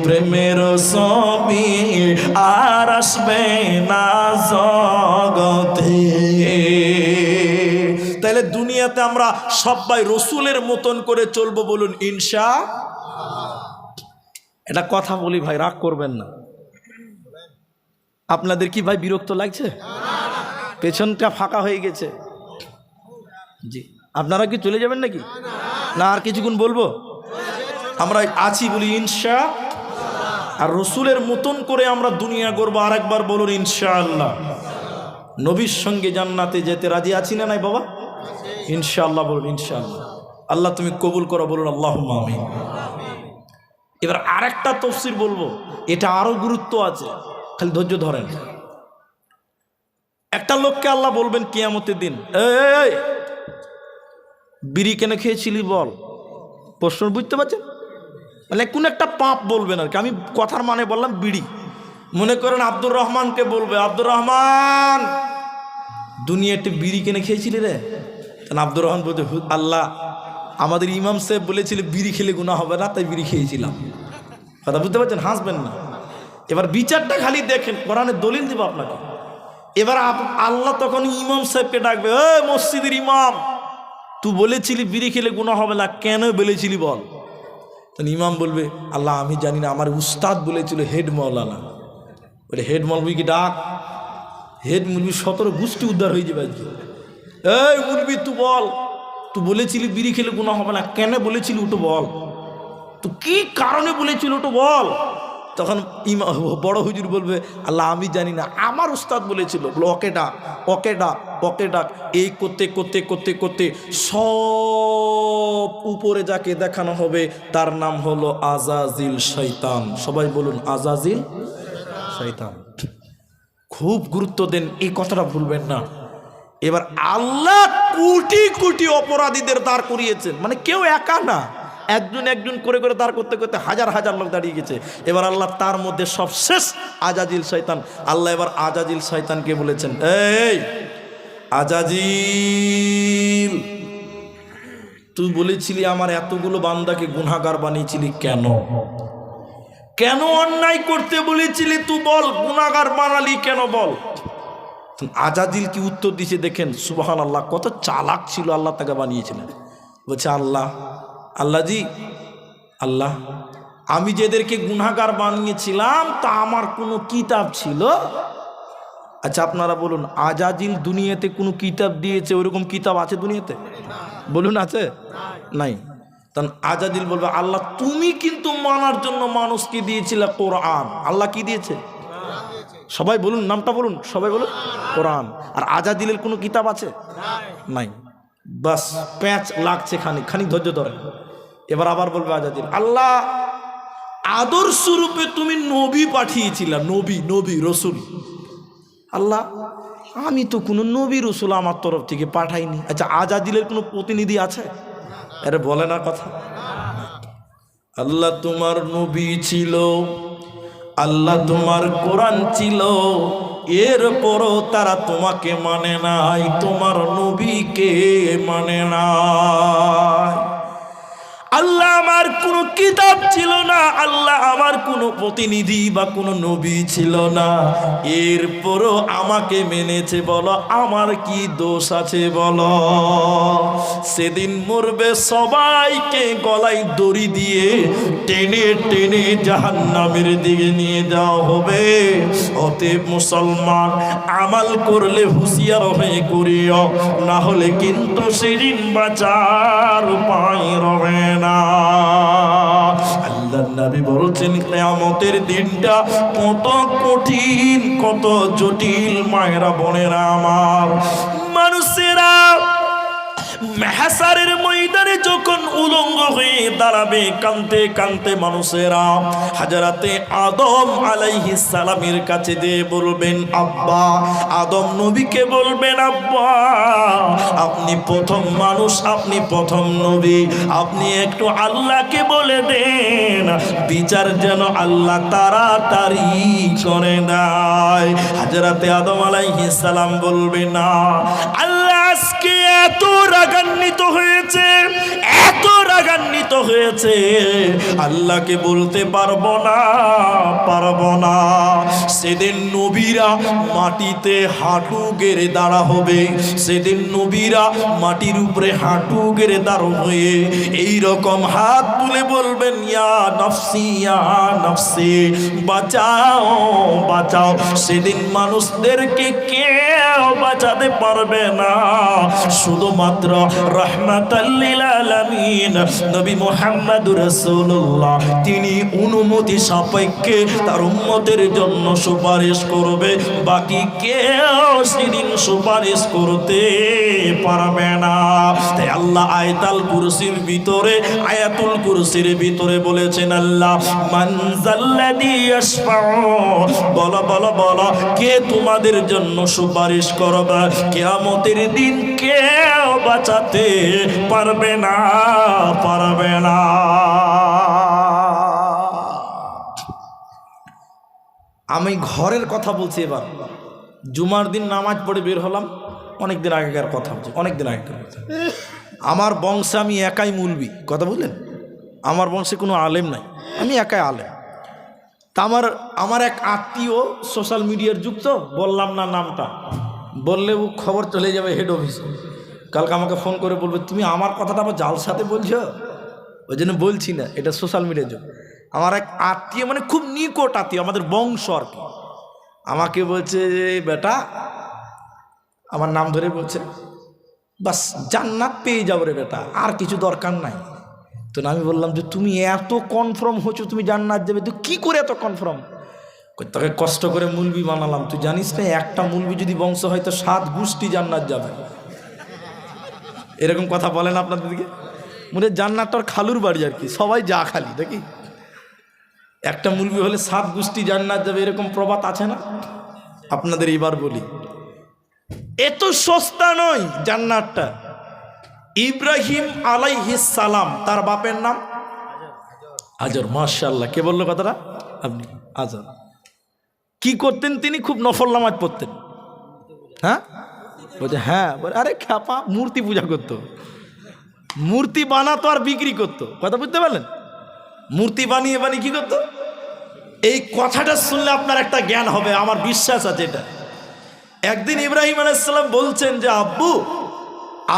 [SPEAKER 2] প্রেমের ছবি আর আসবে না জগতে। তাহলে দুনিয়াতে আমরা সবাই রসুলের মতন করে চলবো, বলুন ইনশাআল্লাহ। এটা কথা বলি ভাই, রাগ করবেন না। আপনাদের কি ভাই বিরক্ত লাগছে? পেছনটা ফাঁকা হয়ে গেছে জি। আপনারা কি চলে যাবেন নাকি? না আর কিছুক্ষণ বলবো? আমরা আছি বলি ইনশাআল্লাহ। আর রসুলের মতন করে আমরা দুনিয়া গড়বো। আর একবার বলুন ইনশাআল্লাহ। নবীর সঙ্গে জান্নাতে যেতে রাজি আছি না নাই বাবা? ইনশাআল্লাহ বলুন ইনশাআল্লাহ। আল্লাহ তুমি কবুল করো, বলুন আল্লাহুম্মা আমিন। এবার আরেকটা তাফসীর বলবো, এটা আরো গুরুত্ব আছে, খালি ধৈর্য ধরেন। একটা লোককে আল্লাহ বলবেন কিয়ামতের দিন, এই বিড়ি কেন খেয়েছিলি বল। প্রশ্ন বুঝতে পারছেন? মানে কোন একটা পাপ বলবেন আর কি। আমি কথার মানে বললাম বিড়ি। মনে করেন আব্দুর রহমানকে বলবে, আব্দুর রহমান দুনিয়াতে বিড়ি কেনে খেয়েছিলি রে? তাহলে আব্দুর রহমান বলতে, আল্লাহ আমাদের ইমাম সাহেব বলেছিল বিড়ি খেলে গুনাহ হবে না, তাই বিড়ি খেয়েছিলাম। কথা বুঝতে পারছেন? হাসবেন না। এবার বিচারটা খালি দেখেন, কোরআনের দলিল দিব আপনাকে। এবার আল্লাহ তখন ইমাম সাহেবকে ডাকবে, এই মসজিদের ইমাম, তুই বলেছিলি বিড়ি খেলে গুনাহ হবে না, কেন বলেছিলি বল। তখন ইমাম বলবে, আল্লাহ আমি জানি না, আমার উস্তাদ বলেছিল হেড মৌলানা। বলে হেড মৌলবীকে ডাক। হেড মৌলবী 17 গোষ্ঠী উদ্ধার হয়ে যাবে আজকে। এই মৌলবী তুই বল, তুই বলেছিলি বিড়ি খেলে গুনাহ হবে না, কেন বলেছিলি ওটা বল, তুই কি কারণে বলেছিল ওটা বল। তখন বড় হুজুর বলবে, আল্লাহ আমি জানি না, আমার উস্তাদ বলেছিল। বলো ওকে ডাক, ওকে ডাক, ওকে ডাক। এই করতে করতে করতে করতে সব উপরে যাকে দেখানো হবে তার নাম হলো আজাজিল শয়তান। সবাই বলুন আজাজিল শয়তান। খুব গুরুত্ব দেন, এই কথাটা ভুলবেন না। এবার আল্লাহ কোটি কোটি অপরাধীদের দাঁড় করিয়েছেন, মানে কেউ একা না, একজন একজন করে করে দাঁড় করতে করতে হাজার হাজার লোক দাঁড়িয়ে গেছে। এবার আল্লাহ তার মধ্যে সবশেষ আজাজিল শয়তান। আল্লাহ এবার আজাজিল শয়তানকে বলেছেন, এই আজাজিল
[SPEAKER 3] তুই বলেছিলি আমার এতগুলো বান্দাকে গুনাহগার বানিয়েছিলি কেন? কেন অন্যায় করতে বলেছিলি তুই বল, গুনাহগার বানালি কেন বল? আজাদিল কি উত্তর দিছে দেখেন, সুবহানাল্লাহ, কত চালাক ছিল, আল্লাহ তাকে বানিয়েছিলেন। বলছে আল্লাহ জি, আল্লাহ আমি যেদেরকে গুনাহগার বানিয়েছিলাম তা আমার কোনো কিতাব ছিল? আচ্ছা আপনারা বলুন, আজাজিল দুনিয়াতে কোনো কিতাব দিয়েছে? ওইরকম কিতাব আছে দুনিয়াতে? বলুন আছে? নাই। তখন আজাজিল বলবে, আল্লাহ তুমি কিন্তু মানার জন্য মানুষকে দিয়েছিলে কোরআন। আল্লাহ কি দিয়েছে? সবাই বলুন, নামটা বলুন, সবাই বলুন, কোরআন। আর আজাজিলের কোনো কিতাব আছে? নাই। বাস প্যাঁচ লাগছে, খানিক ধৈর্য ধরে। এবার আবার বলবে আজাজিল, আল্লাহ আদর্শ রূপে তুমি নবী পাঠিয়েছিলা, নবী রসুল। আল্লাহ আমি তো কোনো নবী রসুল আমার তরফ থেকে পাঠাইনি। আচ্ছা আজাদিলের কোনো প্রতিনিধি আছে? আরে বলে না কথা। আল্লাহ তোমার নবী ছিল, আল্লাহ তোমার কোরআন ছিল, এরপরও তারা তোমাকে মানে নাই, তোমার নবীকে মানে নাই। আল্লাহ আমার কোনো কিতাব ছিল না, আল্লাহ আমার কোনো প্রতিনিধি বা কোনো নবী ছিল না, এরপরও আমাকে মেনেছে। বলো আমার কি দোষ আছে বলো? সেদিন মরবে সবাইকে গলায় দড়ি দিয়ে টেনে টেনে জাহান্নামের দিকে নিয়ে যাওয়া হবে। অতএব মুসলমান, আমাল করলে হুঁশিয়ার হয়ে করিও, না হলে কিন্তু সেদিন বাঁচার উপায় রবে না। আল্লাহর নবী বলছেন কিয়ামতের দিনটা কত কঠিন, কত জটিল। মায়েরা বোনেরা আমার, মানুষেরা মেহসারের ময়দানে যখন উলঙ্গ হয়ে দাঁড়াবে কানতে কানতে মানুষেরা, হাজরাতে আদম আলাইহিস সালামের কাছে দিয়ে বলবেন আব্বা, আদম নবীকে বলবেন আব্বা আপনি প্রথম মানুষ, আপনি প্রথম নবী, আপনি একটু আল্লাহকে বলে দেন বিচার যেন আল্লাহ তাড়াতাড়ি করে দেয়। হাজরাতে আদম আলাইহিস সালাম বলবেন না, আল্লাহ আজকে এত রাগান্বিত হয়েছে, এত রাগান্বিত হয়েছে, আল্লাহকে বলতে পারবো না। সেদিন নবীরা মাটিতে হাঁটু গেড়ে দাঁড়া হবে, সেদিন নবীরা মাটির উপরে হাঁটু গেড়ে দাঁড় হয়ে এই রকম হাত তুলে বলবেন ইয়া নফসি ইয়া নফসি, বাঁচাও বাঁচাও। সেদিন মানুষদেরকে কেউ বাঁচাতে পারবে না, শুধুমাত্র রাহমাতাল লিল আলামিন নবী মুহাম্মদুর রাসূলুল্লাহ তিনি অনুমতি সাপেক্ষে তার উম্মতের জন্য সুপারিশ করবে, বাকি কেউ সেদিন সুপারিশ করতে পারবে না। তাই আল্লাহ আয়াতুল কুরসির ভিতরে বলেছেন, আল্লাহ মান যাল্লাযী ইয়াশফাউ, বলো বলো বলো কে তোমাদের জন্য সুপারিশ করবে? কিয়ামতের দিন কেউ বাঁচাতে পারবে না। আমি ঘরের কথা বলছি। এবার জুমার দিন নামাজ পড়ে বের হলাম, অনেকদিন আগেকার কথা বলছি, অনেকদিন আগেকার কথা। আমার বংশে আমি একাই মুলবি, কথা বললেন, আমার বংশে কোনো আলেম নাই, আমি একাই আলেম। তা আমার এক আত্মীয় সোশ্যাল মিডিয়ার যুক্ত, বললাম না নামটা, বললে ও খবর চলে যাবে হেড অফিসে, কালকে আমাকে ফোন করে বলবে তুমি আমার কথাটা আবার জালসাতে বলছো, ওই জন্য বলছি না, এটা সোশ্যাল মিডিয়ার যুগ। আমার এক আত্মীয়, মানে খুব নিকট আত্মীয়, আমাদের বংশ আর কি, আমাকে বলছে যে বেটা, আমার নাম ধরে বলছে, বাস জান্নাত পেয়ে যাবো রে বেটা, আর কিছু দরকার নাই। তো আমি বললাম যে তুমি এত কনফার্ম হচ্ছো তুমি জান্নাত যাবে, তুই কী করে এত কনফার্ম? তোকে কষ্ট করে মুলবি বানালাম, তুই জানিস না একটা মুলবি যদি বংশ হয় তো 7 গোষ্ঠী জান্নাত যাবে। এরকম কথা বলেন আপনাদের দিকে? মনে জান্নাতটার খালুর বাড়ি আর কি, সবাই যা খালি দেখি, একটা মুলবি হলে 7 গোষ্ঠী জান্নাত যাবে, এরকম প্রবাদ আছে না? আপনাদের এবার বলি, এত সস্তা নয় জান্নাতটা। ইব্রাহিম আলাইহিস সালাম, তার বাপের নাম আজর। মাশাআল্লাহ, কে বললো কথাটা? আপনি। আজর কি করতেন তিনি? খুব নফল নামাজ পড়তেন। হ্যাঁ বলছে, হ্যাঁ। আরে খ্যাপা, মূর্তি পূজা করতো।
[SPEAKER 2] মূর্তি বানাতো আর বিক্রি করতো, কথা বুঝতে পারলেন? মূর্তি বানিয়ে বানিয়ে কি করতো? এই কথাটা শুনলে আপনার একটা জ্ঞান হবে, আমার বিশ্বাস আছে এটা। একদিন ইব্রাহিম আলাইহিস সালাম বলছেন যে আব্বু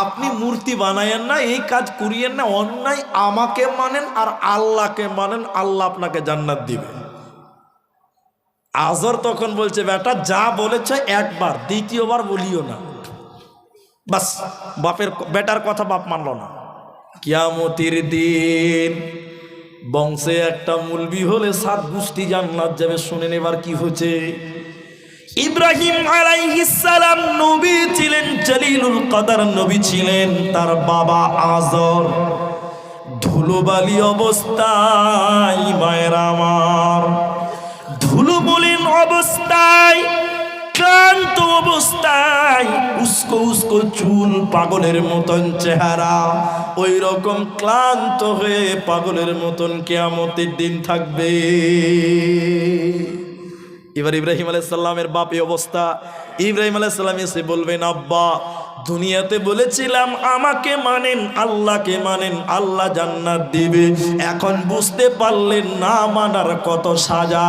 [SPEAKER 2] আপনি মূর্তি বানায়েন না, এই কাজ করিয়েন না, অন্যায়, আমাকে মানেন আর আল্লাহকে মানেন, আল্লাহ আপনাকে জান্নাত দিবে। আজর তখন বলছে বেটা যা বলেছ একবার, দ্বিতীয়বার বলিও না। বাস, বাপের বেটার কথা বাপ মানল না। কিয়ামতের দিন বংশে একটা মুলবি হলে 7 গোষ্ঠী জান্নাত যাবে। শুনেন এবার কি হয়েছে। ইব্রাহিম আলাইহিস সালাম নবী ছিলেন, জলিলুল কদর নবী ছিলেন। তার বাবা আজর ধুলোবালি অবস্থায়, মায়ের আমার ধুলোমলিন অবস্থায়, ক্লান্ত অবস্থায়, উস্কো উস্কো চুল, পাগলের মতন চেহারা, ওই রকম ক্লান্ত হয়ে পাগলের মতন কিয়ামতের দিন থাকবে। এবার ইব্রাহিম আলাইহিস সালামের বাপের অবস্থা। ইব্রাহিম আলাইহিস সালাম এসে বলবেন আব্বা দুনিয়াতে বলেছিলাম আমাকে মানেন, আল্লাহকে মানেন, আল্লাহ জান্নাত দিবে। এখন বুঝতে পারলেন না মানার কত সাজা।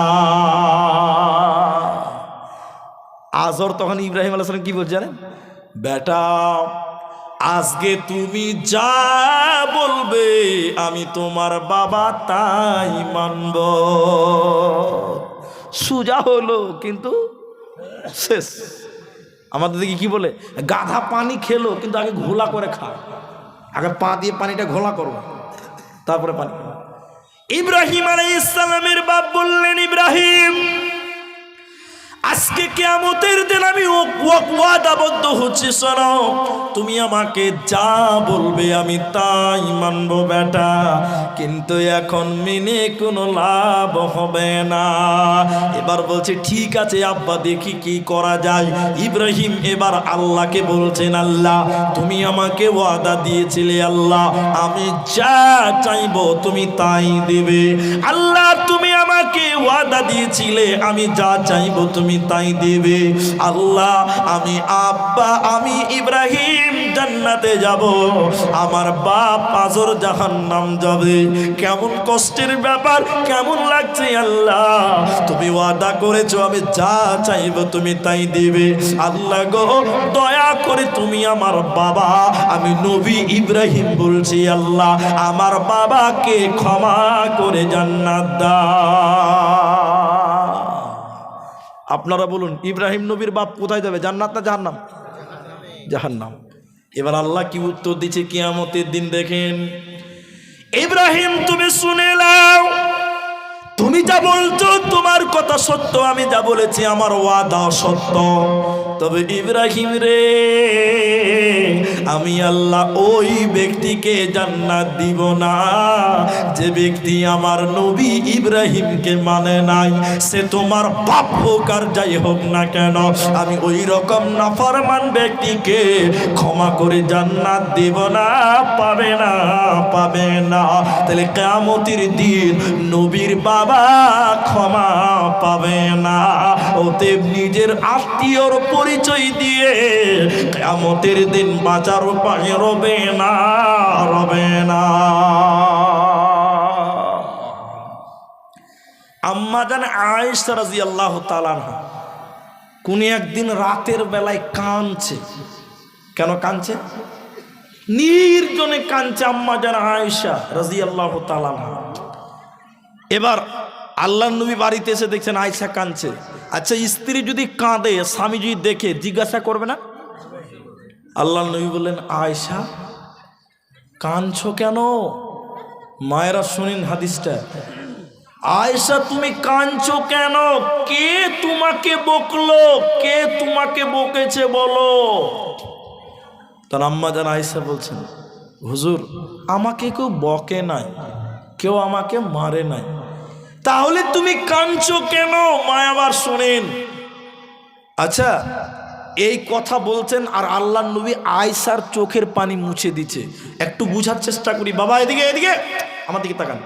[SPEAKER 2] আজর তখন ইব্রাহিম আলাইহিস সালাম কি বলছে জানেন? বেটা আজকে তুমি যা বলবে আমি তোমার বাবা তাই মানব। সুজা হলো কিন্তু শেষ। আমাদের দিকে কি বলে, গাধা পানি খেলো কিন্তু আগে ঘোলা করে খা, আগে পা দিয়ে পানিটা ঘোলা করো তারপরে পানি। ইব্রাহিম আলাইহিস সালামের বাপ বললেন ইব্রাহিম আজকে কিয়ামতের দিন আমি ওয়াদাবদ্ধ হচ্ছি, শোনো তুমি আমাকে যা বলবে আমি তাই মানব বেটা, কিন্তু এখন মেনে কোনো লাভ হবে না। এবার বলছে ঠিক আছে আব্বা দেখি কি করা যায়। ইব্রাহিম এবার আল্লাহকে বলছেন আল্লাহ তুমি আমাকে ওয়াদা দিয়েছিলে, আল্লাহ আমি যা চাইবো তুমি তাই দেবে। আল্লাহ তুমি আমাকে ওয়াদা দিয়েছিলে আমি যা চাইবো তুমি তাই দিবে। আল্লাহ আমি আব্বা আমি ইব্রাহিম জান্নাতে যাব, আমার বাপ আজর জাহান্নাম যাবে। কেমন কষ্টের ব্যাপার, কেমন লাগছে আল্লাহ, তুমি ওয়াদা করেছো আমি যা চাইবো তুমি তাই দিবে। আল্লাহ গো দয়া করে তুমি আমার বাবা, আমি নবী ইব্রাহিম বলছি আল্লাহ আমার বাবাকে ক্ষমা করে জান্নাত দাও। আপনারা বলুন ইব্রাহিম নবীর বাপ কোথায় যাবে, জান্নাত না জাহান্নাম? জাহান্নাম। এবার আল্লাহ কি উত্তর দিচ্ছে কিয়ামতের দিন দেখেন। ইব্রাহিম তুমি শুনে নাও, তুমি যা বলছো তোমার কথা সত্য, আমি যা বলেছি আমার ওয়াদা সত্য। তবে ইব্রাহিম রে আমি আল্লাহ ওই ব্যক্তিকে জান্নাত দিব না যে ব্যক্তি আমার নবী ইব্রাহিমকে মানে নাই। সে তোমার বাপ হোক আর যাই হোক না কেন, আমি ওই রকম নাফরমান ব্যক্তিকে ক্ষমা করে জান্নাত দিব না, পাবে না, পাবে না। তাহলে কিয়ামতের দিন নবীর বাবা ক্ষমা পাবে না। অতএব নিজের আত্মীয়র পরিচয় দিয়ে কিয়ামতের দিন বাঁচার উপায় রবে না, রবে না। আম্মা জান আয়েশা রাদিয়াল্লাহু তাআলা আনহা কোন একদিন রাতের বেলায় কাঁদছে। কেন কাঁদছে? নির্জনে কাঁদছে আম্মা জান আয়েশা রাদিয়াল্লাহু তাআলা আনহা। এবার আল্লাহর নবী বাড়িতে এসে দেখছেন আয়েশা কাঁদছে। আচ্ছা স্ত্রী যদি কাঁদে স্বামী যদি দেখে জিজ্ঞাসা করবে না? আল্লাহর নবী বললেন আয়েশা কাঁদছো কেন? মায়েরা শুনেন হাদিসটা। আয়েশা তুমি কাঁদছো কেন? কে তোমাকে বকলো? কে তোমাকে বকেছে বলো? তার আম্মা জান আয়েশা বলছেন হুজুর আমাকে কেউ বকে নাই, কেউ আমাকে মারে নাই, তাহলে তুমি কাঁদছো কেন? মা আবার শোনেন। আচ্ছা এই কথা বলছেন আর আল্লাহর নবী আয়েশার চোখের পানি মুছে দিচ্ছে। একটু বুঝার চেষ্টা করি। বাবা এদিকে এদিকে আমার দিকে তাকান।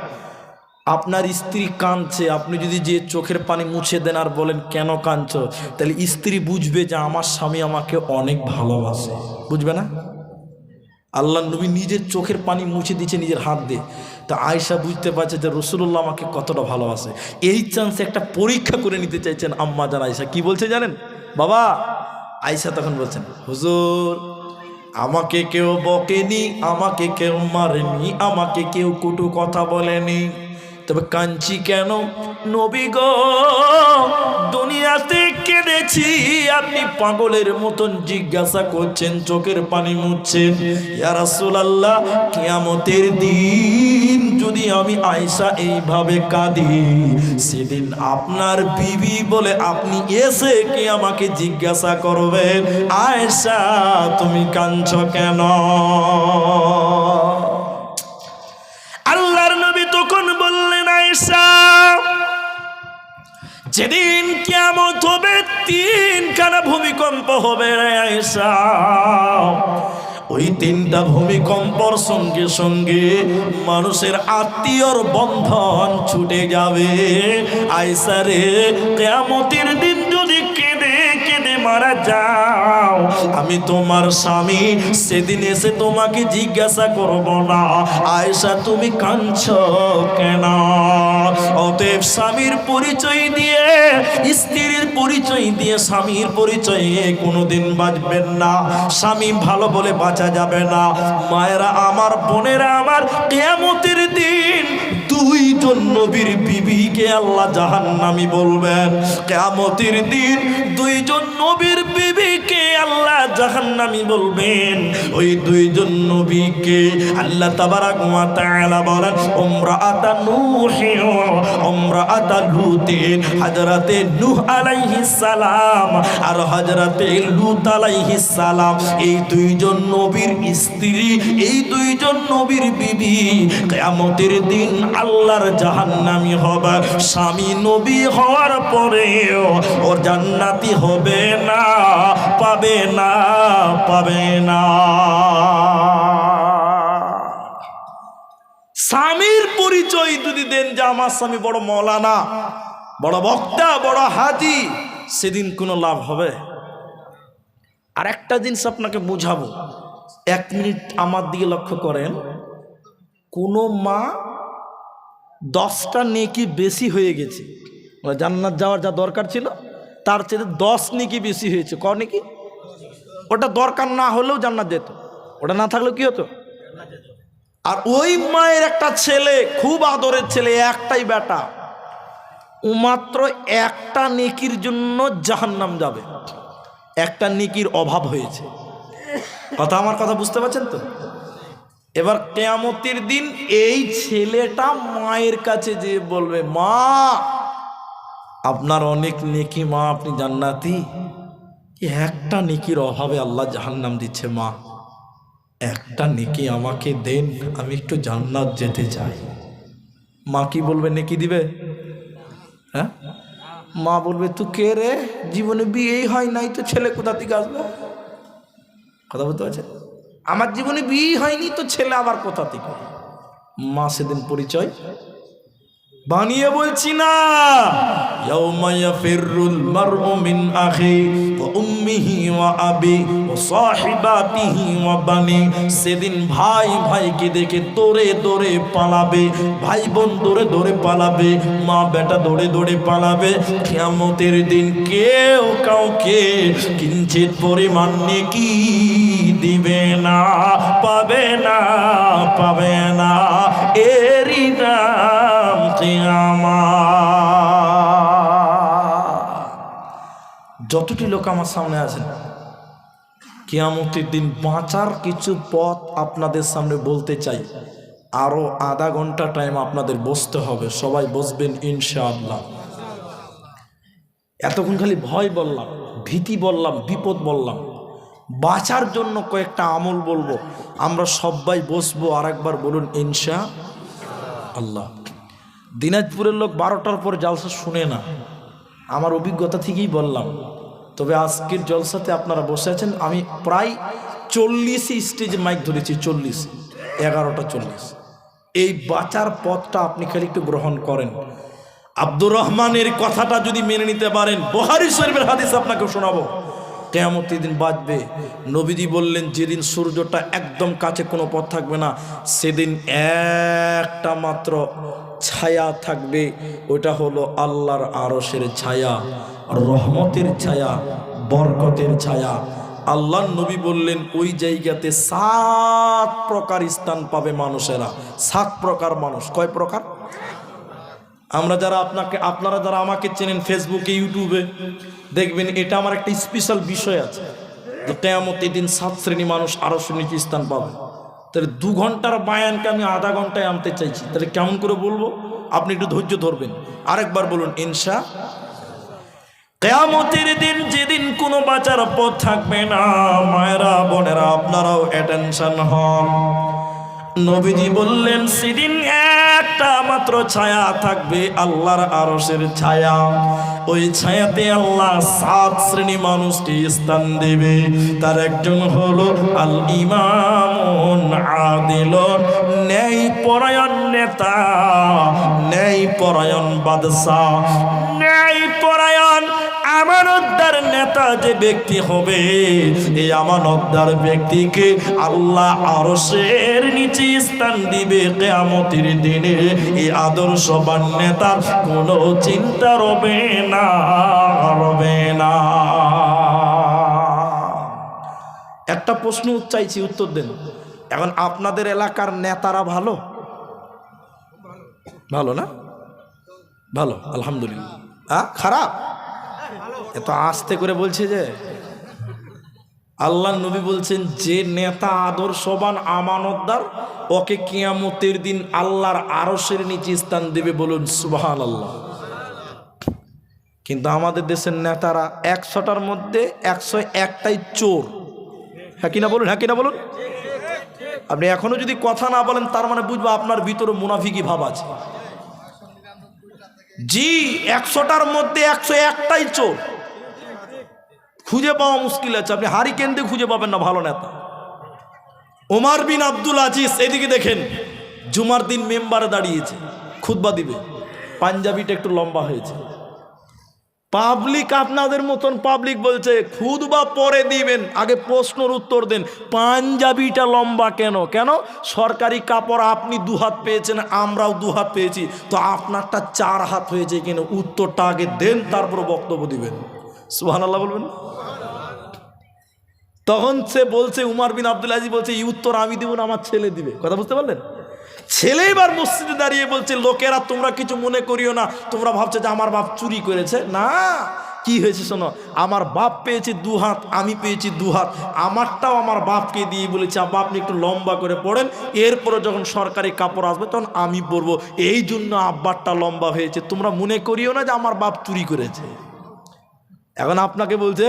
[SPEAKER 2] আপনার স্ত্রী কাঁদছে, আপনি যদি যে চোখের পানি মুছে দেন আর বলেন কেন কাঁদছো, তাহলে স্ত্রী বুঝবে যে আমার স্বামী আমাকে অনেক ভালোবাসে, বুঝবে না?
[SPEAKER 3] আল্লাহ নবী নিজের চোখের পানি মুছে দিচ্ছে নিজের হাত দিয়ে। তা আয়েশা বুঝতে পারছে যে রাসূলুল্লাহ আমাকে কতটা ভালোবাসে। এই চান্সে একটা পরীক্ষা করে নিতে চাইছেন আম্মা জান আয়েশা। কি বলছে জানেন বাবা? আয়েশা তখন বলছেন, হুজুর আমাকে কেউ বকেনি, আমাকে কেউ মারেনি, আমাকে কেউ কটু কথা বলেনি, তবে কাঁদছি কেন নবী গো? দুনিয়াতে কেঁদেছি, আপনি পাগলের মতন জিজ্ঞাসা করছেন, চোখের পানি মুছছেন। ইয়া রাসূলুল্লাহ, কিয়ামতের দিন যদি আমি আয়েশা এইভাবে কাঁদি, সেদিন আপনার বিবি বলে আপনি এসে কি আমাকে জিজ্ঞাসা করবেন, আয়েশা তুমি কাঁদছো কেন? আল্লাহর নবী তখন বললেন, আয়েশা যেদিন কিয়ামত হবে, 3খানা ভূমিকম্প হবে রে আয়েশা। ওই 3টা ভূমিকম্পর সঙ্গে সঙ্গে মানুষের আত্মীয়র বন্ধন ছুটে যাবে। আয়েশা রে, কিয়ামতের দিন যদি কেঁদে কেঁদে মারা যাও, আমি তোমার স্বামী সেদিন এসে তোমাকে জিজ্ঞাসা করব না, আয়েশা তুমি কাঁদছো কেন? অতএব স্বামীর পরিচয় দিয়ে, স্ত্রীর পরিচয় দিয়ে স্বামীর পরিচয়ে কোনোদিন বাঁচবেন না। স্বামী ভালো বলে বাঁচা যাবে না। মায়েরা আমার, বোনেরা আমার, কিয়ামতের দিন 2 জন নবীর বিবিকে আল্লাহ জাহান্নামী বলবেন। কিয়ামতের দিন 2 জন নবীর বিবিকে আল্লাহ জাহান্নামী বলবেন। ওই 2 জন নবীকে আল্লাহ তাবারাক ওয়া তাআলা বলেন, উমরাআতা নূহি উমরাআতা লুতিন। হযরতে নূহ আলাইহিস সালাম আর হযরতে লূত আলাইহিস সালাম, এই 2 জন নবীর স্ত্রী, এই 2 জন নবীর বিবি কিয়ামতের দিন আল্লাহর জাহান্নামী হবে। স্বামী নবী হওয়ার পরেও ওর জান্নাতি হবে না, পাবে না, পাবে না। স্বামীর পরিচয় যদি দেন যে আমার স্বামী বড় মৌলানা, বড় বক্তা, বড় হাজি, সেদিন কোনো লাভ হবে? আর একটা জিনিস আপনাকে বুঝাবো, 1 মিনিট আমার দিকে লক্ষ্য করেন। কোনো মা 10টা নেকি বেশি হয়ে গেছে, জান্নাত যাওয়ার যা দরকার ছিল তার চেয়ে 10 নেকি বেশি হয়েছে। ক নেকি? ওটা দরকার না হলেও জান্নাত যেত, ওটা না থাকলেও কি হতো? আর ওই মায়ের একটা ছেলে, খুব আদরের ছেলে, একটাই বেটা, ও মাত্র 1টা নেকির জন্য জাহান্নাম যাবে। 1টা নেকির অভাব হয়েছে। আমার কথা বুঝতে পারছেন তো? এবার কিয়ামতের দিন এই ছেলেটা মায়ের কাছে যে বলবে, মা আপনার অনেক নেকি, মা আপনি জান্নাতি, 1টা নেকির অভাবে আল্লাহ জাহান্নাম দিচ্ছে, মা 1টা নেকি আমাকে দেন, আমি একটু জান্নাত যেতে চাই। মা কি বলবে? নেকি দিবে? হ্যাঁ, মা বলবে, তুই কে রে? জীবনে বিয়েই হয় নাই, তো ছেলে কোথা থেকে আসবে? কথা বলতে পারছে? আমার জীবনে বিয়ে হয়নি, তো ছেলে আবার কোথা থেকে? মা সেদিন পরিচয় বানিয়ে বলছি না, ইয়াউমা ইয়াফিরুল মারউ মিন আখি ওয়া উম্মিহি ওয়া আবি ওয়া সাহিবাতিহি ওয়া বানি। সেদিন ভাই ভাইকে দেখে দৌড়ে দৌড়ে পালাবে, ভাই বোন দৌড়ে দৌড়ে পালাবে, মা বেটা দৌড়ে দৌড়ে পালাবে। কিয়ামতের দিন কেউ কাউকে কিঞ্চিত পরিমাণ নেকি দিবে না, পাবে না, পাবে না। এরই নাম যতটি লোক আমার সামনে আছেন, কিয়ামতের দিন বাঁচার কিছু পথ আপনাদের সামনে বলতে চাই। আরো আধা ঘন্টা টাইম আপনাদের বসতে হবে, সবাই বসবেন ইনশাআল্লাহ। এতক্ষণ খালি ভয় বললাম, ভীতি বললাম, বিপদ বললাম। বাঁচার জন্য কয়েকটা আমল বলবো, আমরা সবাই বসবো। আর একবার বলুন ইনশাআল্লাহ। দিনাজপুরের লোক 12টার পর জলসা শুনে না, আমার অভিজ্ঞতা থেকেই বললাম। তবে আজকের জলসাতে আপনারা বসে আছেন, আমি প্রায় 40 স্টেজে মাইক ধরেছি, 40, 11টা 40। এই বাঁচার পথটা আপনি খালি একটু গ্রহণ করেন। আব্দুর রহমানের কথাটা যদি মেনে নিতে পারেন, বুখারী শরীফের হাদিস আপনাকে শোনাবো।
[SPEAKER 2] কিয়ামতের দিন বাঁচবে। নবীজি বললেন যেদিন সূর্যটা একদম কাছে কোনো পথ থাকবে না, সেদিন একটা মাত্র ছায়া থাকবে, ওটা হলো আল্লাহর আরশের ছায়া, রহমতের ছায়া, বরকতের ছায়া। আল্লাহর নবী বললেন ওই জায়গাতে 7 প্রকার স্থান পাবে মানুষেরা। 7 প্রকার মানুষ। কয় প্রকার? আমরা যারা আপনারা যারা আমাকে চেনেন ফেসবুকে, ইউটিউবে, দেখবেন এটা আমার একটা স্পেশাল বিষয় আছে যে কিয়ামতের দিন 7 শ্রেণী মানুষ আরশের নিচে স্থান পাবে। তাহলে 2 ঘন্টার বায়ানকে আমি আধা ঘন্টায় আনতে চাইছি, তাহলে কেমন করে বলবো? আপনি একটু ধৈর্য ধরবেন। আরেকবার বলুন ইনশা। কিয়ামতের দিন যেদিন কোনো বাঁচার পথ থাকবে না, মায়েরা বোনেরা আপনারাও অ্যাটেনশন হন। নবীজি বললেন সেদিন একটা মাত্র ছায়া থাকবে, আল্লাহর আরশের ছায়া। ওই ছায়াতে আল্লাহ 7 শ্রেণী মানুষকে স্থান দেবে। তার একজন হলো আল ইমামুন আদিলুন, ন্যায় পরায়ণ নেতা, ন্যায় পরায়ণ বাদশা, ন্যায় পরায়ণ আমানতদার নেতা যে ব্যক্তি হবে, এই আমানতদার ব্যক্তিকে আল্লাহ আরশের নিচে স্থান দিবে কিয়ামতের দিনে। এই আদর্শবান নেতার কোনো চিন্তা রবে না, রবে না। একটা প্রশ্ন চাইছি, উত্তর দেন। এখন আপনাদের এলাকার নেতারা ভালো? ভালো না? ভালো, আলহামদুলিল্লাহ। খারাপ? এত আস্তে করে বলছে যে। আল্লাহ নবী বলছেন যে নেতা আদর্শবান আমানতদার, ওকে কিয়ামতের দিন আল্লাহর আরশের নিচে স্থান দেবে। বলুন সুবহানাল্লাহ। কিন্তু আমাদের দেশের নেতারা 100টার মধ্যে 101টাই চোর। হ্যাঁ কিনা বলুন, হ্যাঁ কিনা বলুন। আপনি এখনো যদি কথা না বলেন তার মানে বুঝবো আপনার ভিতরে মুনাফিকি ভাব আছে। জি, 100টার মধ্যে 101টাই চোর। খুঁজে পাওয়া মুশকিল আছে। আপনি হারিকেন দিয়ে খুঁজে পাবেন না ভালো নেতা। ওমর বিন আব্দুল আজিজ, এদিকে দেখেন, জুমার দিন মেম্বারে দাঁড়িয়েছে, খুতবা দিবে। পাঞ্জাবিটা একটু লম্বা হয়েছে। পাবলিক আপনাদের মতন পাবলিক বলছে খুতবা পরে দিবেন, আগে প্রশ্নের উত্তর দেন। পাঞ্জাবিটা লম্বা কেন? কেন? সরকারি কাপড় আপনি 2 হাত পেয়েছেন, আমরাও 2 হাত পেয়েছি, তো আপনারটা 4 হাত হয়েছে কেন? উত্তরটা আগে দেন, তারপর বক্তব্য দিবেন। সুবহানাল্লাহ বলবেন। তখন সে বলছে, উমর বিন আব্দুল আজিজ বলছে এই উত্তর আমি দেব না, আমার ছেলে দিবে। কথা বুঝতে পারলেন? ছেলে এবার মসজিদে দাঁড়িয়ে বলছে লোকেরা তোমরা কিছু মনে করিও না, তোমরা ভাবছো যে আমার বাপ চুরি করেছে। না, কি হয়েছে শোনো, আমার বাপ পেয়েছে 2 হাত, আমি পেয়েছি 2 হাত, আমারটাও আমার বাপকে দিয়ে বলেছে আব্বা আপনি একটু লম্বা করে পড়েন, এরপরে যখন সরকারি কাপড় আসবে তখন আমি পরবো, এই জন্য আব্বারটা লম্বা হয়েছে। তোমরা মনে করিও না যে আমার বাপ চুরি করেছে। এখন আপনাকে বলছে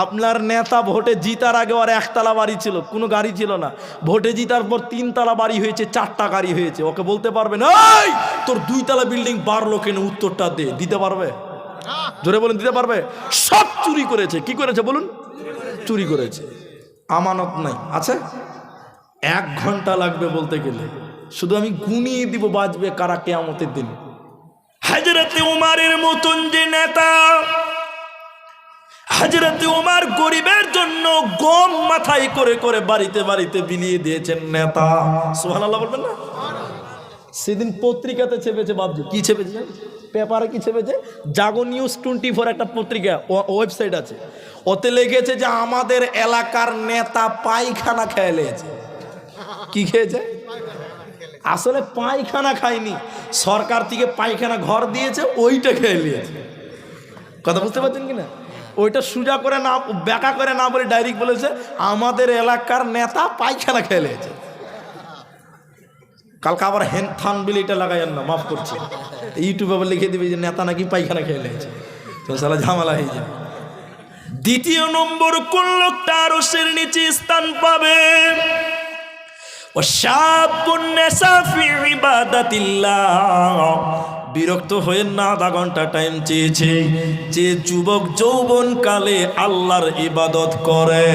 [SPEAKER 2] আপনার নেতা ভোটে জিতার আগে ওর 1তলা বাড়ি ছিল, কোনো গাড়ি ছিল না, ভোটে জিতার পর 3তলা বাড়ি হয়েছে, 4টা গাড়ি হয়েছে। ওকে বলতে পারবেন এই তোর 2তলা বিল্ডিং বাড়লো কেন? উত্তরটা দে। দিতে পারবে? জোরে বলুন, দিতে পারবে? সব চুরি করেছে। কি করেছে বলুন? চুরি করেছে। আমানত নাই আছে। 1 ঘন্টা লাগবে বলতে গেলে, শুধু আমি গুনিয়ে দিব বাঁচবে কারা কিয়ামতের দিন।
[SPEAKER 3] হযরত উমরের মতন যে নেতা, হযরত উমর গরিবের জন্য গম মাথায় করে করে বাড়িতে বাড়িতে বিলিয়ে দিয়েছেন নেতা। সুবহানাল্লাহ বলবেন না?
[SPEAKER 2] সেদিন পত্রিকাতে ছেপেছে, বাবজি কি ছেপেছে? পেপারে কি ছেপেছে? জাগো নিউজ 24 একটা পত্রিকা, ওয়েবসাইট আছে, ওতে লেগেছে যে আমাদের এলাকার নেতা পায়খানা খেয়ে লেগেছে। কি খেয়েছে? আসলে পায়খানা খায়নি, সরকার থেকে পায়খানা ঘর দিয়েছে, ওইটা খেয়ে নিয়েছে। কথা বুঝতে পারছেন কিনা? ওইটা সোজা করে না, ব্যাকা করে না বলে ডাইরেক্ট বলেছে আমাদের এলাকার নেতা পায়খানা খেয়ে নিয়েছে। কালকে আবার হেন থান বিল এটা লাগাইয়েন না, মাফ করছি, ইউটিউবে আবার লিখে দিবে যে নেতা নাকি পায়খানা খেয়ে নিয়েছে, তো সালা ঝামেলা হয়ে যায়।
[SPEAKER 3] 2 নম্বর কোন লোকটা আরশের নিচে স্থান পাবে? ওয়াশাবুন নাসা ফি ইবাদাতিল্লাহ। বিরক্ত হয়ে না, আধা ঘন্টা টাইম চেয়েছে। যে যুবক যৌবন কালে আল্লাহর ইবাদত করে,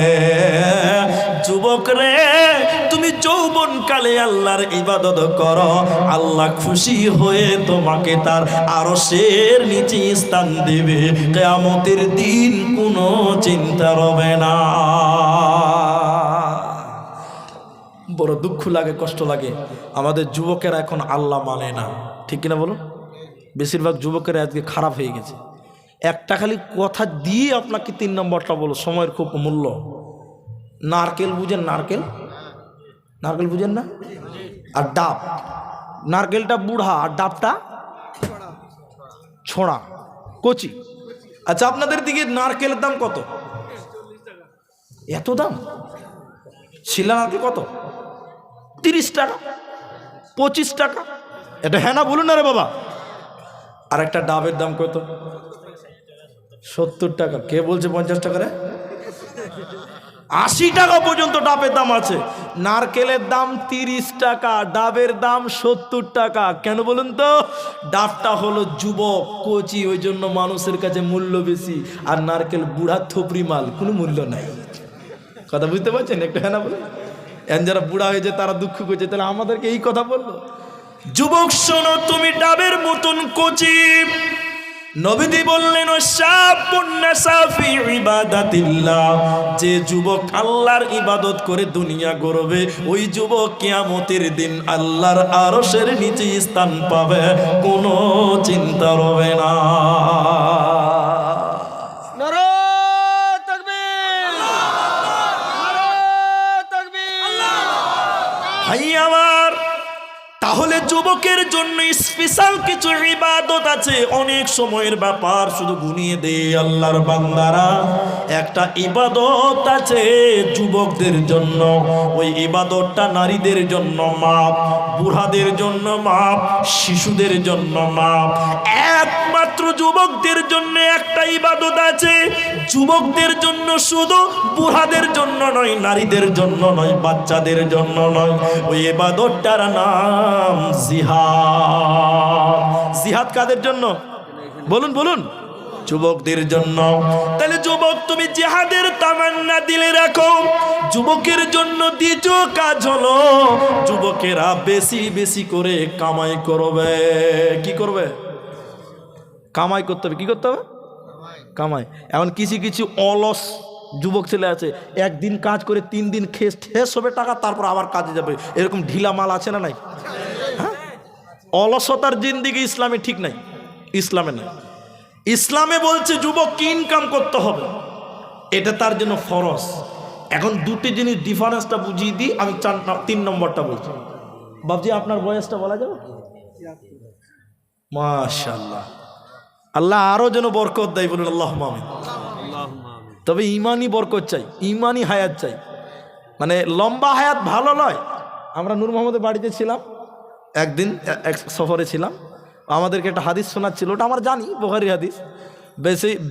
[SPEAKER 3] যুবক রে তুমি যৌবনকালে আল্লাহর ইবাদত করো, আল্লাহ খুশি হয়ে তোমাকে তার আরশের নিচে স্থান দেবে, কিয়ামতের দিন কোনো চিন্তা রবে না। বড় দুঃখ লাগে, কষ্ট লাগে, আমাদের যুবকেরা এখন আল্লাহ মানে না, ঠিক কিনা বলুন? বেশিরভাগ যুবকেরা আজকে খারাপ হয়ে গেছে। একটা খালি কথা দিয়ে আপনাকে 3 নম্বরটা বলো, সময়ের খুব মূল্য। নারকেল বুঝেন? নারকেল, নারকেল বুঝেন না? আর ডাব, নারকেলটা বুড়া আর ডাবটা ছোড়া, কচি। আচ্ছা, আপনাদের দিকে নারকেলের দাম কত? এত দাম? শিলা নারকেল কত? 30 টাকা, 25 টাকা। এটা হ্যাঁ না বলুন না রে বাবা। আর একটা ডাবের দাম কত? 70 টাকা। কে বলছে 50 টাকা রে? 80 টাকা পর্যন্ত ডাবের দাম আছে। নারকেলের দাম 30 টাকা, ডাবের দাম 70 টাকা। কেন বলুন তো? ডাবটা হলো যুবক, কচি, ওই জন্য মানুষের কাছে মূল্য বেশি। আর নারকেল বুড়া থোপড়ি মাল, কোনো মূল্য নাই। কথা বুঝতে পারছেন? একটু হ্যাঁ না বলুন। এখন যারা বুড়া হয়েছে তারা দুঃখ করছে, তাহলে আমাদেরকে এই কথা বললো। যুবক শোনো, তুমি ডাবের মতন কচি। নবীজি বললেন, যে যুবক আল্লাহর ইবাদত করে দুনিয়া গড়বে, ওই যুবক কিয়ামতের দিন আল্লাহর আরশের নিচে স্থান পাবে, কোনো চিন্তা রবে না। ভাই আমার, তাহলে যুবকের জন্য স্পেশাল কিছু ইবাদত আছে। অনেক সময়ের ব্যাপার, শুধু গুনিয়ে দে আল্লাহর বান্দারা। একটা ইবাদত আছে যুবকদের জন্য, ওই ইবাদতটা নারীদের জন্য মাপ, বুড়াদের জন্য মাপ, শিশুদের জন্য মাপ। একমাত্র যুবকদের জন্য একটা ইবাদত আছে, যুবকদের জন্য শুধু, বুড়াদের জন্য নয়, নারীদের জন্য নয়, বাচ্চাদের জন্য নয়। ওই ইবাদতটার নাম জিহাদ। জিহাদ কাদের জন্য? বলুন বলুন। যুবকদের জন্য। তাহলে যুবক, তুমি জিহাদের তামান্না দিলে রাখো। যুবকের জন্য দ্বিতীয় কাজ হলো, যুবকেরা বেশি বেশি করে কামাই করবে। কি করবে? কামাই করতে হবে। কি করতে হবে? কামাই। এমন কিছু কিছু অলস যুবক ছেলে আছে, একদিন কাজ করে 3 দিন শেষ হবে টাকা, তারপর আবার কাজে যাবে। এরকম ঢিলা মাল আছে না নাই? হ্যাঁ, অলসতার জিন্দিগি ইসলামে ঠিক নাই, ইসলামে নাই। ইসলামে বলছে যুবককে ইনকাম করতে হবে, এটা তার জন্য ফরজ। এখন দুটি জিনিস ডিফারেন্সটা বুঝিয়ে দিই। আমি 3 নম্বরটা বলছি। বাবজি, আপনার বয়সটা বলা যাবে? মাশাআল্লাহ, আল্লাহ আরো যেন বরকত দেয়, বলুন আল্লাহুম্মা আমিন। তবে ইমানই বরকত চাই, ইমানই হায়াত চাই। মানে লম্বা হায়াত ভালো নয়। আমরা নূর মোহাম্মদের বাড়িতে ছিলাম, একদিন এক সফরে ছিলাম, আমাদেরকে একটা হাদিস শোনাচ্ছিল, ওটা আমরা জানি, বুখারী হাদিস।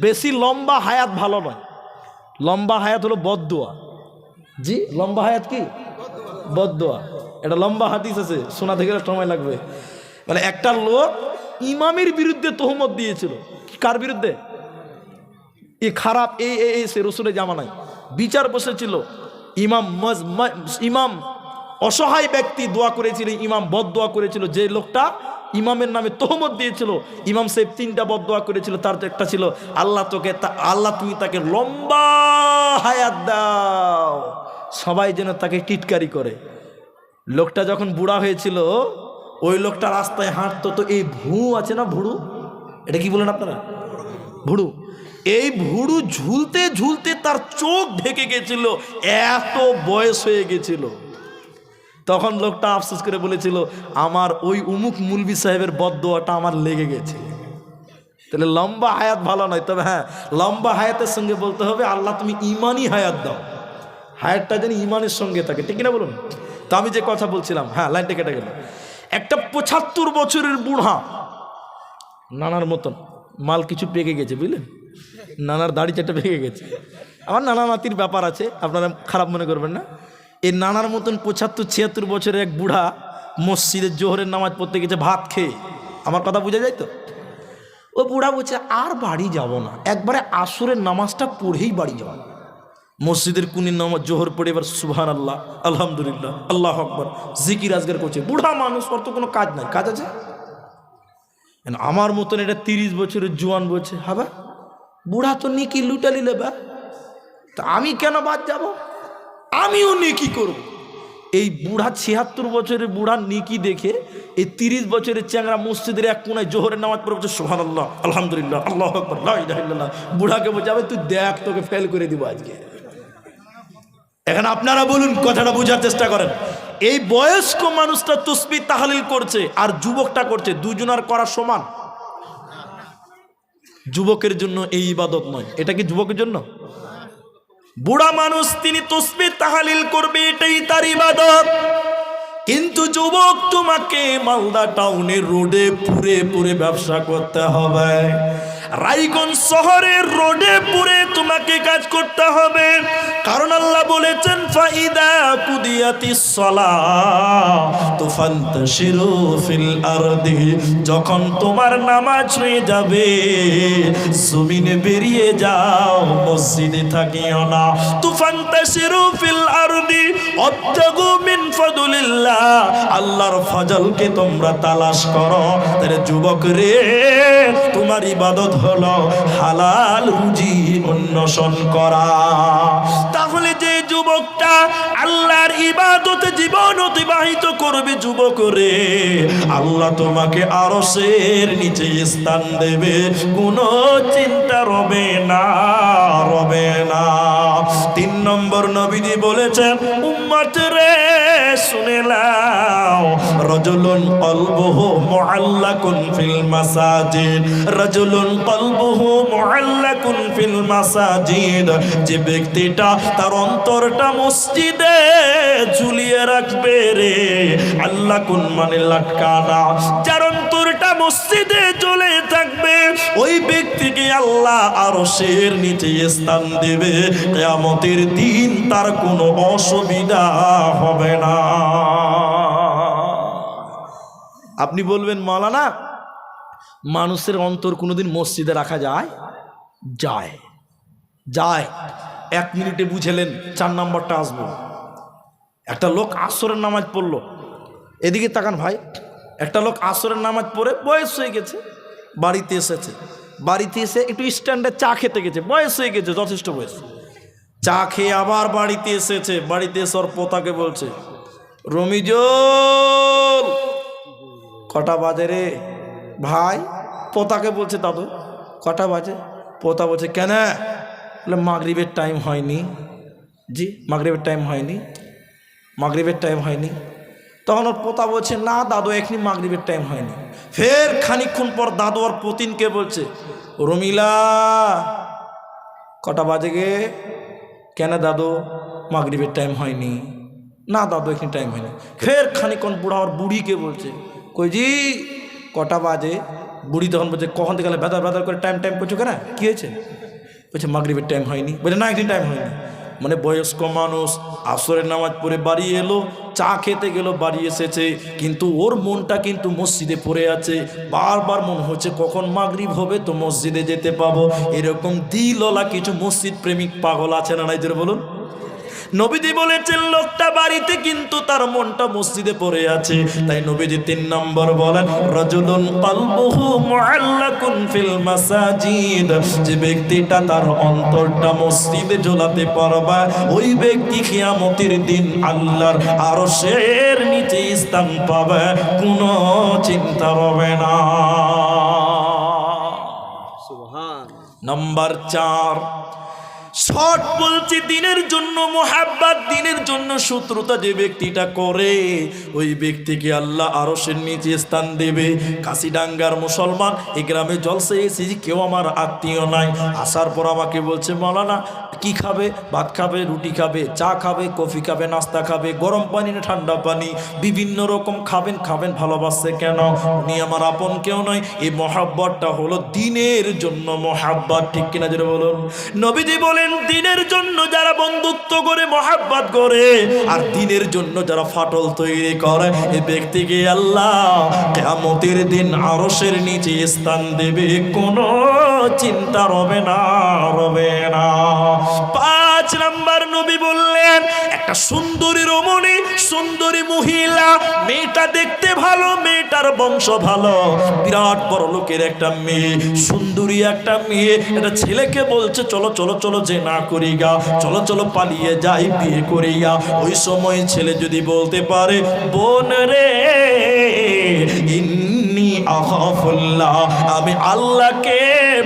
[SPEAKER 3] বেশি লম্বা হায়াত ভালো নয়। লম্বা হায়াত হলো বদদুয়া। জি, লম্বা হায়াত কি? বদদুয়া। এটা লম্বা হাদিস আছে, শোনাতে গেলে সময় লাগবে। মানে একটা লোক ইমামের বিরুদ্ধে তহমত দিয়েছিল। কার বিরুদ্ধে? এ খারাপ, সে রসুলের জামানায় বিচার বসেছিল। ইমাম অসহায় ব্যক্তি দোয়া করেছিল, ইমাম বদদোয়া করেছিল। যে লোকটা ইমামের নামে তহমত দিয়েছিল, ইমাম সাহেব 3টা বদদোয়া করেছিল। তার একটা ছিল, আল্লাহ তুমি তাকে লম্বা হায়াত দাও, সবাই যেন তাকে টিটকারি করে। লোকটা যখন বুড়া হয়েছিল, ওই লোকটা রাস্তায় হাঁটতো, তো এই ভুড়ু আছে না, ভুড়ু, এটা কি বলেন আপনারা? ভুড়ু। এই ভুড়ু ঝুলতে ঝুলতে তার চোখ ঢেকে গেছিল, এত বয়স হয়ে গেছিল। তখন লোকটা আফসোস করে বলেছিল, আমার ওই উমুক মুলবি সাহেবের বদদোয়াটা আমার লেগে গেছে। তাহলে লম্বা হায়াত ভালো নয়। তবে হ্যাঁ, লম্বা হায়াতের সঙ্গে বলতে হবে, আল্লাহ তুমি ইমানি হায়াত দাও, হায়াতটা যেন ইমানের সঙ্গে থাকে, ঠিক না বলুন? তো আমি যে কথা বলছিলাম, হ্যাঁ, লাইনটা কেটে গেল। একটা 75 বছরের বুড়া, নানার মতন মাল কিছু পেকে গেছে, বুঝলেন? নানার দাড়ি চারটা পেকে গেছে। আমার নানা নাতির ব্যাপার আছে, আপনারা খারাপ মনে করবেন না। এই নানার মতন 75-76 বছরের এক বুড়া মসজিদে জোহরের নামাজ পড়তে গেছে ভাত খেয়ে। আমার কথা বোঝা যায় তো? ও বুড়া বলছে, আর বাড়ি যাব না, একবারে আসরের নামাজটা পড়েই বাড়ি যাব। মসজিদের কুনির নামাজ জোহর পড়ে এবার সুবহান আল্লাহ, আলহামদুলিল্লাহ, আল্লাহ আকবার, জিকির আজগার করছে। বুড়া মানুষ, ওর তো কোনো কাজ নাই, কাজ আছে? আমার মতন এটা 30 বছরের জোয়ান বলছে হাবা বুড়া তো নেকি লুটালি লেবা, তা আমি কেন বাদ যাব? আমিও নেকি করব। এই বুড়া 76 বছরের বুড়া নেকি দেখে এই 30 বছরের চ্যাংরা মসজিদের এক কোনায় জোহরের নামাজ পড়ে বলছে সুবহানাল্লাহ, আলহামদুলিল্লাহ, আল্লাহু আকবার, লা ইলাহা ইল্লাল্লাহ। বুড়াকে বোঝাবে তুই দেখ তোকে ফেল করে দিব আজকে। এখন আপনারা বলুন, কথাটা বোঝার চেষ্টা করেন। এই বয়স্ক মানুষটা তাসবিহ তাহলিল করছে আর যুবকটা করছে, দুজনার করা সমান? যুবকের জন্য এই ইবাদত নয়, এটা কি যুবকের জন্য? বুড়া মানুষ তিনি তাসবিহ তাহলিল করবে, এটাই তার ইবাদত। কিন্তু যুবক, তোমাকে মালদা টাউনের রোডে পুরে পুরে ব্যবসা করতে হবে, রায়গঞ্জ শহরের রোডে পুরে তোমাকে কাজ করতে হবে। কারণ আল্লাহ বলেছেন ফাইদা কুদিয়াতিস সালাত ফান্তাশিরু ফিল আরদি, যখন তোমার নামাজ হয়ে যাবে জমিনে বেরিয়ে যাও, মসজিদে থাকিও না। তুফান্তাশিরু ফিল আরদি ওয়াবতাগু মিন ফাদলিল্লাহ, আল্লাহর ফজলকে তোমরা তালাশ করো। তাহলে যুবক রে, তোমার ইবাদত হলো হালাল রুজি অন্বেষণ করা। তাহলে যে যুবকটা আল্লাহর ইবাদতে জীবন অতিবাহিত করবে, যুবক রে, আল্লাহ তোমাকে আরশের নিচে স্থান দেবে, কোনো চিন্তা রবে না, রবে না। 3 নম্বর নবীজি বলেছেন, উম্মত রে শুনে নাও, রাজুলুন কলবুহু মুআল্লাকুন ফিল মাসাজিদ, রাজুলুন কলবুহু মুআল্লাকুন ফিল মাসাজিদ, যে ব্যক্তিটা তার অন্তরটা মসজিদে ঝুলিয়ে রাখবে রে, আল্লাকুন মানে লটকানা, যার অন্তরটা মসজিদে ঝুলে থাকবে, ওই ব্যক্তিকে আল্লাহ আরশের নিচে স্থান দেবে। কিয়ামতের দিন তার কোনো অসুবিধা হবে না। আপনি বলবেন, মাওলানা মানুষের অন্তর কোনোদিন মসজিদে রাখা যায়? যায়, যায়। 1 মিনিটে বুঝেলেন, 4 নম্বরটা আসবো। একটা লোক আসরের নামাজ পড়লো, এদিকে তাকান ভাই, একটা লোক আসরের নামাজ পড়ে বয়স হয়ে গেছে, বাড়িতে এসেছে, বাড়িতে এসে একটু স্ট্যান্ডে চা খেতে গেছে, বয়স হয়ে গেছে, যথেষ্ট বয়স, চা খেয়ে আবার বাড়িতে এসেছে। বাড়িতে এসে ওর পোতাকে বলছে, রমিজুল কটা বাজে রে ভাই? পোতাকে বলছে, দাদু কটা বাজে? পোতা বলছে, কেন? বলে মাগরিবের টাইম হয়নি। জি, মাগরিবের টাইম হয়নি, মাগরিবের টাইম হয়নি। তখন ওর পোতা বলছে, না দাদু এখনই মাগরিবের টাইম হয়নি। ফের খানিকক্ষণ পর দাদু আর পতিনকে বলছে, রমিলা কটা বাজে গে? কেন দাদু মাগরিবের টাইম হয়নি? না দাদু এখানে টাইম হয়নি। ফের খানিকক্ষণ বুড়া আর বুড়িকে বলছে, কই জি কটা বাজে? বুড়ি তখন বলছে, কখন থেকে ভেদার ভেদার করে টাইম টাইম করছো কেন, কী হয়েছে? বলছে মাগরিবের টাইম হয়নি। বলছে না একদিন টাইম হয়নি। মানে বয়স্ক মানুষ আসরের নামাজ পড়ে বাড়ি এলো, চা খেতে গেল, বাড়ি এসেছে, কিন্তু ওর মনটা কিন্তু মসজিদে পড়ে আছে। বারবার মন হচ্ছে কখন মাগরিব হবে তো মসজিদে যেতে পাবো। এরকম দিলওয়ালা কিছু মসজিদ প্রেমিক পাগল আছে না নাই? বলুন। নবীজি বলেছেন লোকটা বাড়িতে কিন্তু তার মনটা মসজিদে পড়ে আছে। তাই নবীজি 3 নম্বর বলেন, রাজুলুন কলবুহু মুআল্লাকুন ফিল মাসাজিদ, যে ব্যক্তিটা তার অন্তরটা মসজিদে ঝোলাতে পারবে, ওই ব্যক্তি কিয়ামতের দিন আল্লাহর আরশের নিচে স্থান পাবে, কোনো চিন্তা হবে না।
[SPEAKER 1] সুবহান।
[SPEAKER 3] নাম্বার 4, শর্ট বলছি, দিনের জন্য মোহাব্বত, দিনের জন্য শত্রুতা যে ব্যক্তিটা করে, ওই ব্যক্তিকে আল্লাহ আরশের নিচে স্থান দেবে। কাশিডাঙ্গার মুসলমান, এই গ্রামে জলসে এসেছি, কেউ আমার আত্মীয় নাই। আসার পর আমাকে বলছে, মাওলানা কি খাবে? ভাত খাবে, রুটি খাবে, চা খাবে, কফি খাবে, নাস্তা খাবে, গরম পানি না ঠান্ডা পানি, বিভিন্ন রকম খাবেন খাবেন। ভালোবাসছে কেন? উনি আমার আপন কেউ নয়। এই মহাব্বতটা হলো দিনের জন্য মহাব্বত, ঠিক কিনা যেটা বলুন। নবীজি বলে বললেন দিনের জন্য যারা বন্ধুত্ব করে মহাব্বত করে আর দিনের জন্য যারা ফাটল তৈরি করে এই ব্যক্তিকে আল্লাহ কিয়ামতের দিন আরশের নিচে স্থান দেবে, কোনো চিন্তা রবে না, রবে না। 5 নাম্বার নবী বললেন একটা সুন্দরী রমণী, সুন্দরী মহিলা, মেয়েটা দেখতে ভালো, মেয়েটার বংশ ভালো, বিরাট বড় লোকের একটা মেয়ে, সুন্দরী একটা মেয়ে, একটা ছেলেকে বলছে চলো চলো চলো যে না করি গা, চলো চলো পালিয়ে যাই, বিয়ে করি গা। ওই সময় ছেলে যদি বলতে পারে বোন রে ইন্নী আখাফুল্লাহ, আমি আল্লাহকে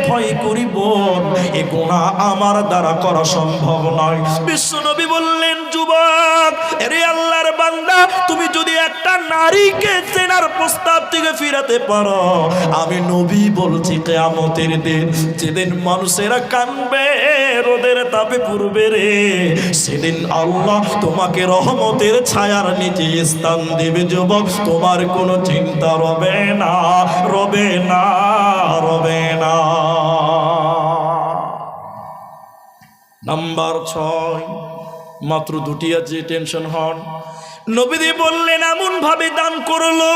[SPEAKER 3] ভয় করি বোন, এ গুনাহ আমার দ্বারা করা সম্ভব নয়। বিশ্বনবী বললেন যুবক, আরে আল্লাহর বান্দা, তুমি যদি একটা নারীকে চেনার প্রস্তাব থেকে ফিরাতে পারো, আমি নবী বলছি কিয়ামতের দিন যেদিন মানুষেরা কানবে রোদের তাপে পুড়বে রে, সেদিন আল্লাহ তোমাকে রহমতের ছায়ার নিচে স্থান দেবে যুবক, তোমার কোনো চিন্তা রবে না, রবে না, রবে না। নাম্বার 6, মাত্র 2টি আছে, টেনশন হন। নবীজি বললেন এমন ভাবে দান করলো,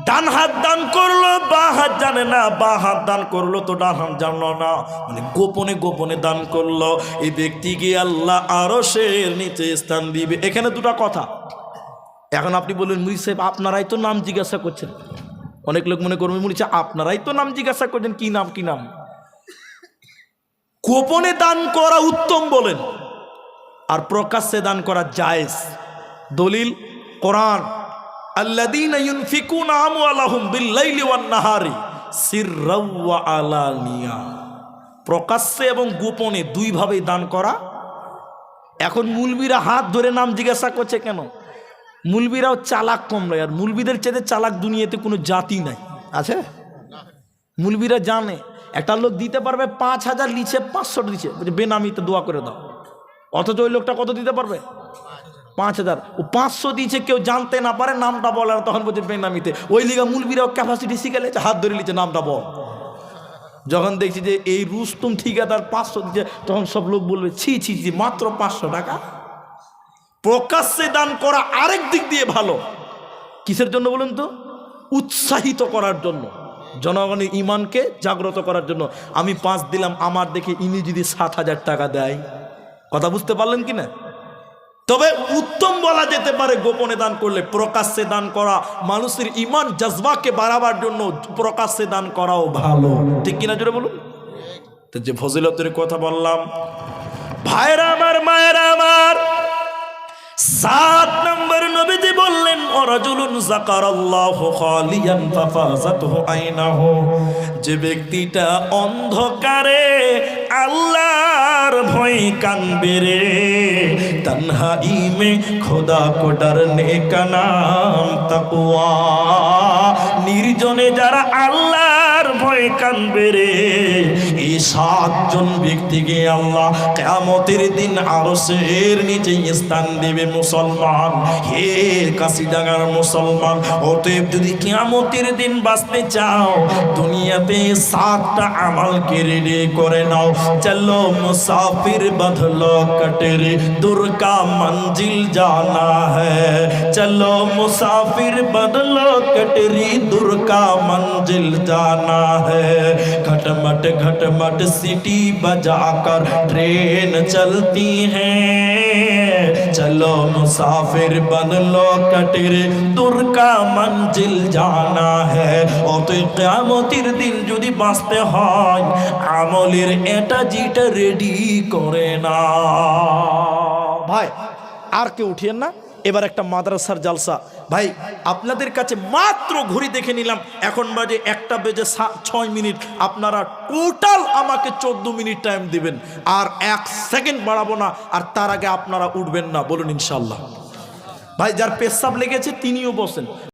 [SPEAKER 3] ডান হাত দান করলো, বাঁ হাত জানে না, বাঁ হাত দান করলো তো ডান হাত জানলো না, মানে গোপনে গোপনে দান করলো, এই ব্যক্তিকে আল্লাহ আরশের নিচে স্থান দিবে। এখানে 2টা কথা। এখন আপনি বললেন মুই সাহেব আপনারাই তো নাম জিজ্ঞাসা করছেন, অনেক লোক মনে করবেন মুই আপনারাই তো নাম জিজ্ঞাসা করছেন, কি নাম কি নাম? গোপনে দান করা উত্তম বলেন, আর প্রকাশ্যে দান করা জায়েজ। দলিল কোরআন, আল্লাযীনা ইউনফিকুনা আমওয়ালাহুম বিল-লাইলি ওয়ান-নাহারি সিররাও ওয়া আলানিয়া, প্রকাশ্যে এবং গোপনে 2 ভাবেই দান করা। এখন মুলবিরা হাত ধরে নাম জিজ্ঞাসা করছে কেন? মুলবিরাও চালাক কম নয়, আর মুলবিদের চেয়ে চালাক দুনিয়াতে কোনো জাতি নাই, আছে? মুলবিরা জানে একটা লোক দিতে পারবে 5,000 লিখে 500 দিচ্ছে, বেনামিতে দোয়া করে দাও, অথচ ওই লোকটা কত দিতে পারবে? 5,000। ও 500 দিয়েছে, কেউ জানতে না পারে, নামটা বলে না, তখন বলছে বেনামিতে। ওই লিগা মুলবিরাও ক্যাপাসিটি শিখে লেছে, হাত ধরে লিখছে নামটা বল। যখন দেখছি যে এই রুস্তুম ঠিকাদার 500 দিচ্ছে, তখন সব লোক বলবে ছি ছি ছি, মাত্র 500 টাকা। প্রকাশ্যে দান করা আরেক দিক দিয়ে ভালো। কিসের জন্য বলুন তো? উৎসাহিত করার জন্য, জনগণের ইমানকে জাগ্রত করার জন্য। আমি 5 দিলাম, আমার দেখে ইনি যদি 7,000 টাকা দেয়, কথা বুঝতে পারলেন কি না? তবে উত্তম বলা যেতে পারে গোপনে দান করলে। প্রকাশ্যে দান করা মানুষের ইমান জজবাকে বাড়াবার জন্য প্রকাশ্যে দান করাও ভালো, ঠিক কিনা জোরে বলুন। তো যে ফজিলতের কথা বললাম, ভাইরা আমার, মায়েরা আমার, 7 নম্বর নবীজি বললেন ওয়ারাজুলুন যাকারাল্লাহু খালিয়ান ফাফাযাতহু আইনাহু, যে ব্যক্তিটা অন্ধকারে আল্লাহর ভয় কানবে রে, তনহাই মে খোদা কো ডরনে কা নাম তাকওয়া, নির্জনে যারা আল্লাহর ভয় কানবে রে, এই 7 জন ব্যক্তিকে আল্লাহ কিয়ামতের দিন আরশের নিচে স্থান দেবে। মুসলমান, হে কাশিডাঙ্গার মুসলমান, অতএব যদি কিয়ামতের দিন বাঁচতে চাও, দুনিয়াতে 7টা আমলকে রেডি করে নাও। চলো মুসাফির বদলো কটরে, दूर का मंजिल जाना है, चलो मुसाफिर बदलो कटरी, दूर का मंजिल जाना है। घटमट सीटी बजाकर ट्रेन चलती है, चलो मुसाफिर बदलो कटरे, दूर का मंजिल जाना है। অতএব কিয়ামতের দিন যদি বাঁচতে হয়, আমলের এটা যেটা রেডি করে না। ভাই আর কেউ উঠিয়েন না, এবার একটা মাদ্রাসার জালসা। ভাই আপনাদের কাছে মাত্র ঘড়ি দেখে নিলাম, এখন বাজে 1টা বেজে 6 মিনিট। আপনারা টোটাল আমাকে 14 মিনিট টাইম দিবেন, আর 1 সেকেন্ড বাড়াবো না, আর তার আগে আপনারা উঠবেন না, বলুন ইনশাল্লাহ। ভাই যার পেশাব লেগেছে তিনিও বসেন।